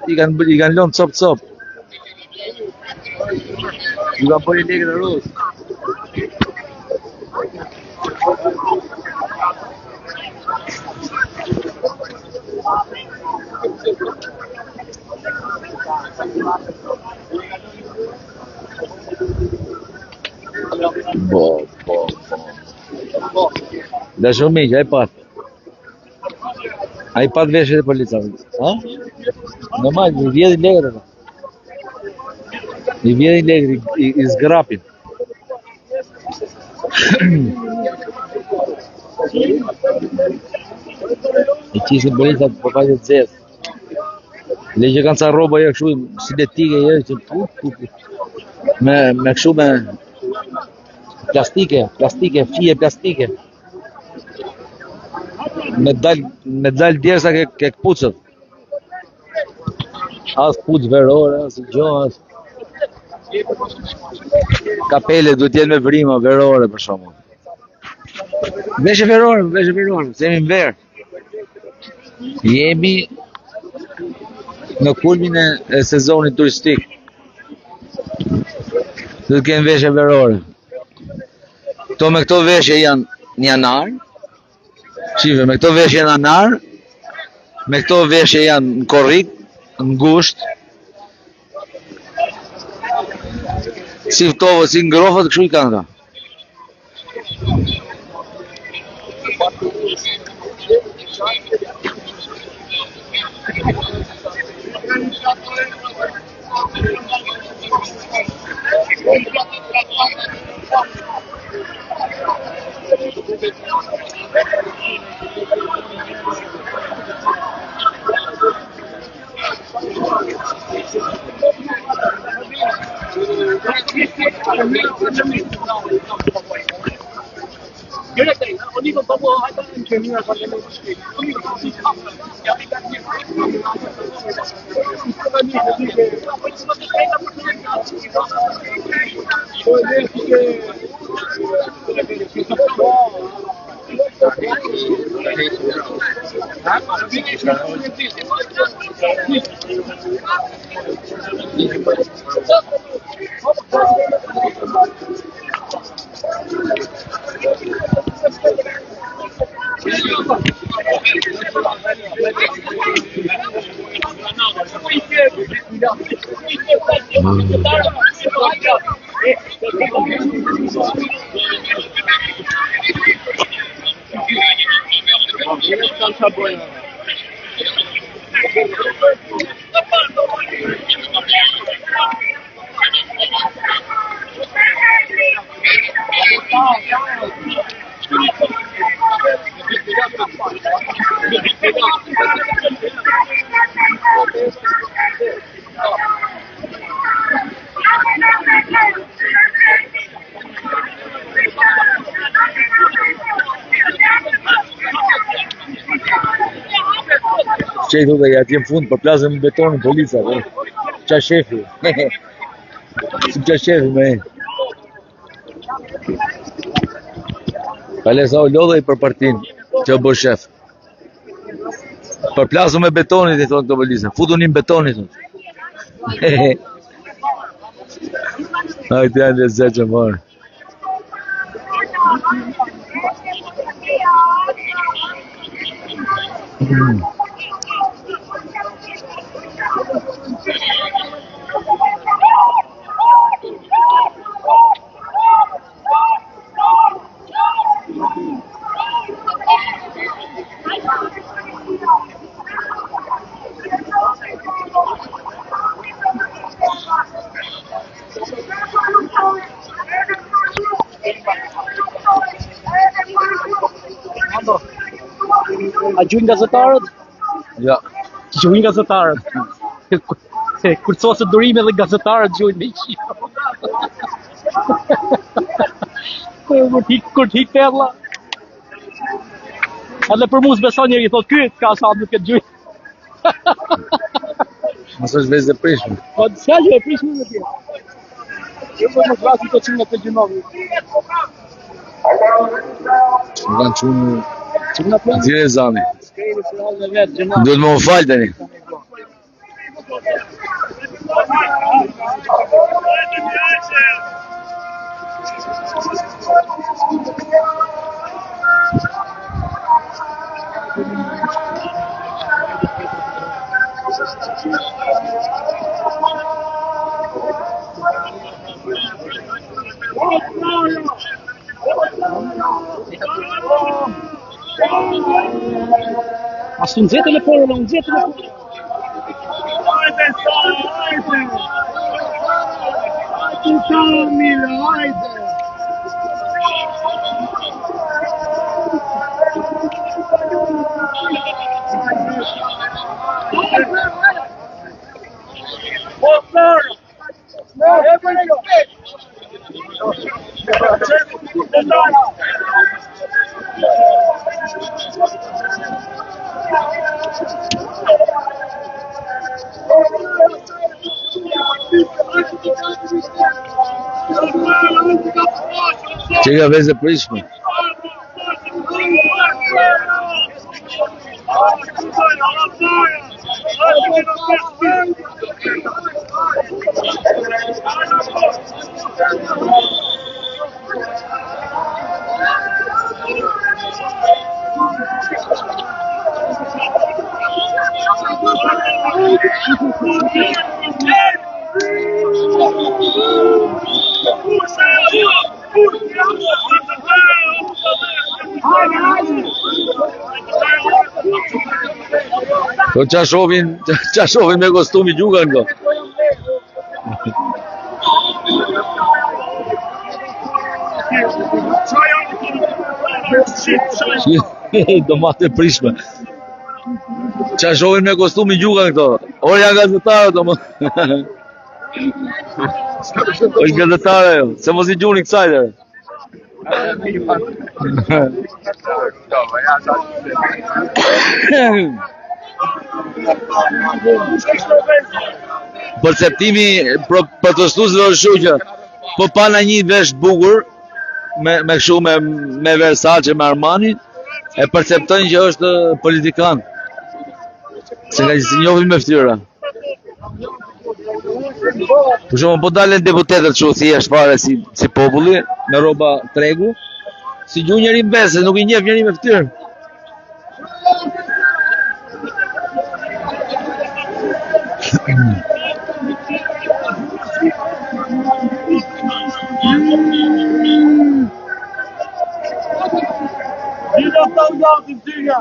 i kanë lënë cop. I kanë bërë lekë të rusë. Bo. Dhe shumë miqë, a i pat veshët e policave. Ha? Normal, i vjedhin legër. I vjedhin legër, i zgrapin. I qisin policat për faqet zezë. Le që kanë ca roba jo këshu sintetike jo që me këshu me plastike, fije plastike. Me dal djersa ke këpucët. As puc verore, as gjo, as... Kapele duhet jenë me vrima verore për shumë. Veshe verore, se jemi në verë. Jemi në kulmin e sezonit turistik. Duhet kemë veshe verore. Këto me këto veshe janë një janar. Shive, me këto veshe janë anar. Me këto veshe janë në korrik, në gusht. Si ftovë, si ngrofët, këshu i kanë ka. Që i thote, ja t'jem fund për plazën në betonin polica, qa shefi. Qa shefi me e. Kalesa o lodhej për partin që bë shef. Përplasu me betonit, i thonë këto vëllisa. Futunin betonit, thonë. Hajtë janë dhe zë që marë. A gjujnë gazetarët? Ja. Gjujnë gazetarët. Kur coset durime dhe gazetarët gjujnë me qi. Kur t'hik tella. Edhe për mu s'beson njeri, thot ky ka sa nuk e gjujnë. Mos është vezë dhe prishme. Po s'ka gjë e prishme në tjerë. Jo për më krasi të qimë në të gjinovi. Më kanë qunë Qimë në plënë? atyre zani. S'kejnë se halë dhe vetë gjinovi. Duhet më falë tani. Ashtu nëzhe telefonë, nëzhe telefonë. Hajde, Sara, hajde! Hajde, Sara, Mila, hajde! O, Sara! E për një! Që ka vezë dhe prishme. Po qa shohin me kostumi gjuka në këto. Domate prishme. Qa shohin me kostumi gjuka në këto. Orë janë gazetarët, o më. është gazetare jo, se mos I gjuni kësajde. Perceptimi protestuesve është kështu që po pana një vesh bukur me kështu me Versace, me Armani, e perceptojnë që është politikan. Se nga që si njohin me ftyra. Për shumë, po dalen deputetët që thjesht fare si populli, me roba tregu, si gju njëri mbese, nuk I njef njëri me ftyrë. Dina të ullatin tyja,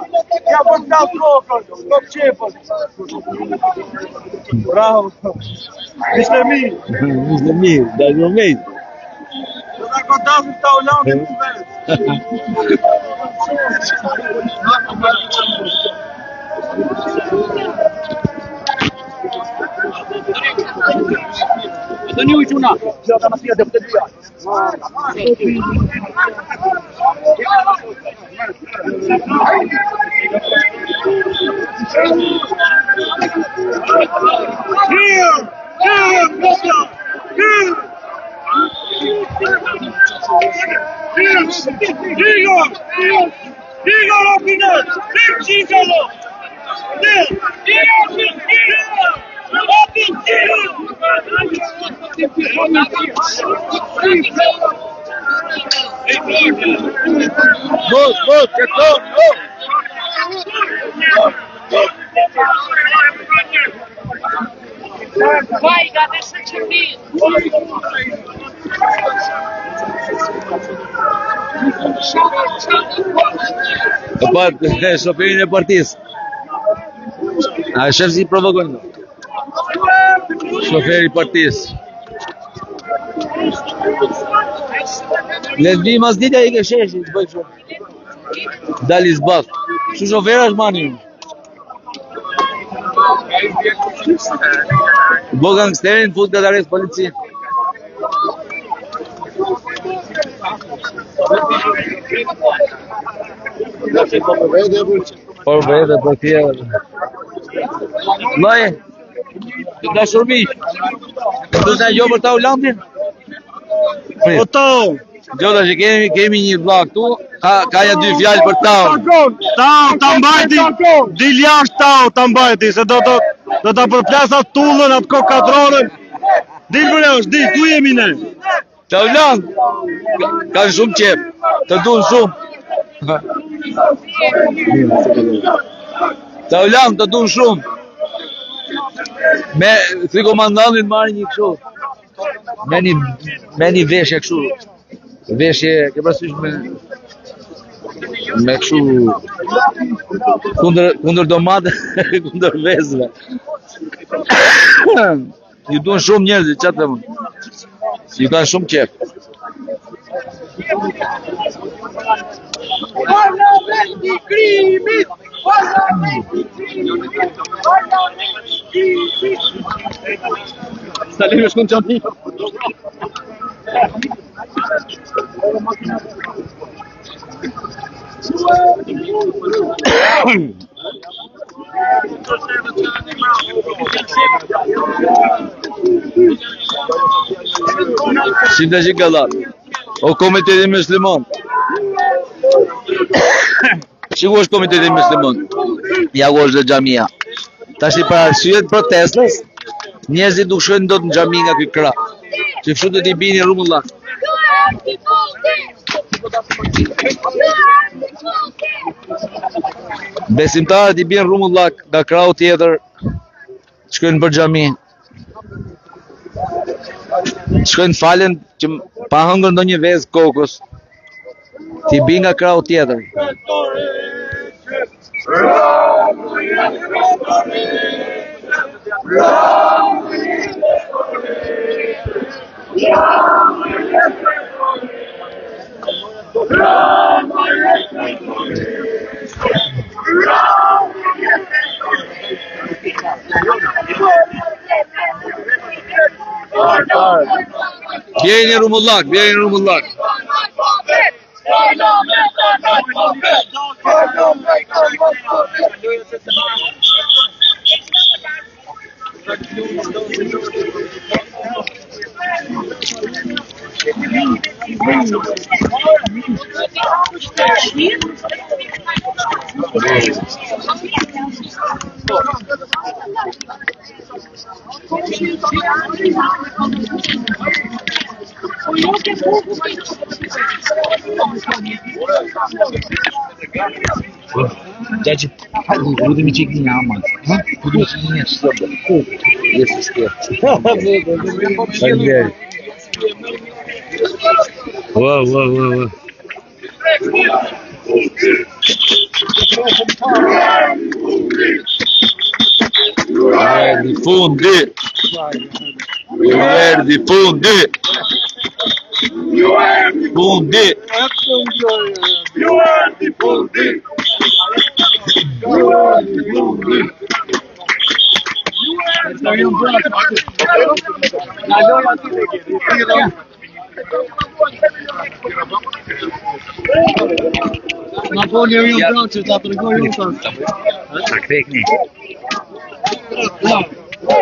ja për të kokën, nuk qepën. Bravo, ishte mirë. Ishte mirë, da në mejtë. Dhe da kontasin të ullatin të vetë. Të një ujquna. Gjata në fja dhe për të dhja. Here! Vajga dhe Shëqërmin. Shoferin e partisë. A shef si provokon? Shoferi i partisë. Lesbi mas ditja i ke sheshi, të bëj shumë. Dali zbath. Shu shofera është mani ju. Bo gangsterin, fut ka të arrest policinë. Por vede, por tjera. Loje, të ka shurmi. Të të gjo për ta Ulandin? Po tau! Gjota që kemi një vlla këtu, ka ja dy fjalë për tau. Tau, ta mbajti, dil jashtë tau, ta mbajti, se do ta përplasa tullën atë kokatronën. Dil për jashtë, dil, ku jemi ne? Ta Uland, kanë shumë qep, të dun shumë. Ta Uland, të dun shumë. Me, si komandantin marrë një kështu. Me një veshje kështu. Veshje, ke parasysh me kështu kundër domate, kundër vezëve. Ju duan shumë njerëzit, çfarë them unë? Ju kanë shumë qef. Parlamenti krimit! Parlamenti krimit! Parlamenti krimit! Salim është kënë qanti. Şimdi që gallat. O komiteti musliman. Çiku është komiteti musliman? Ja ku është dhe xhamia. Tash i para arsyet protestës, njerëzit nuk shkojnë dot në xhami nga ky krah. Që kështu do t'i bini rrumullak. Besimtarët i bien rrumullak nga krahu tjetër, shkojnë për xhami. Shkojnë falen që pa hëngër ndonjë vezë kokës. Ti bin nga krahu tjetër. Bjeni rumullak, bjeni rumullak. Gjaci, ku dhe mi qik një amat? Ku dhe mi qik një sërbë? Jesë së Faleminderit. Wow. Verdi fundi. Verdi fundi. Fundi. Ma po njeri unë branë që ta të regoj unë të. Ta kthekni.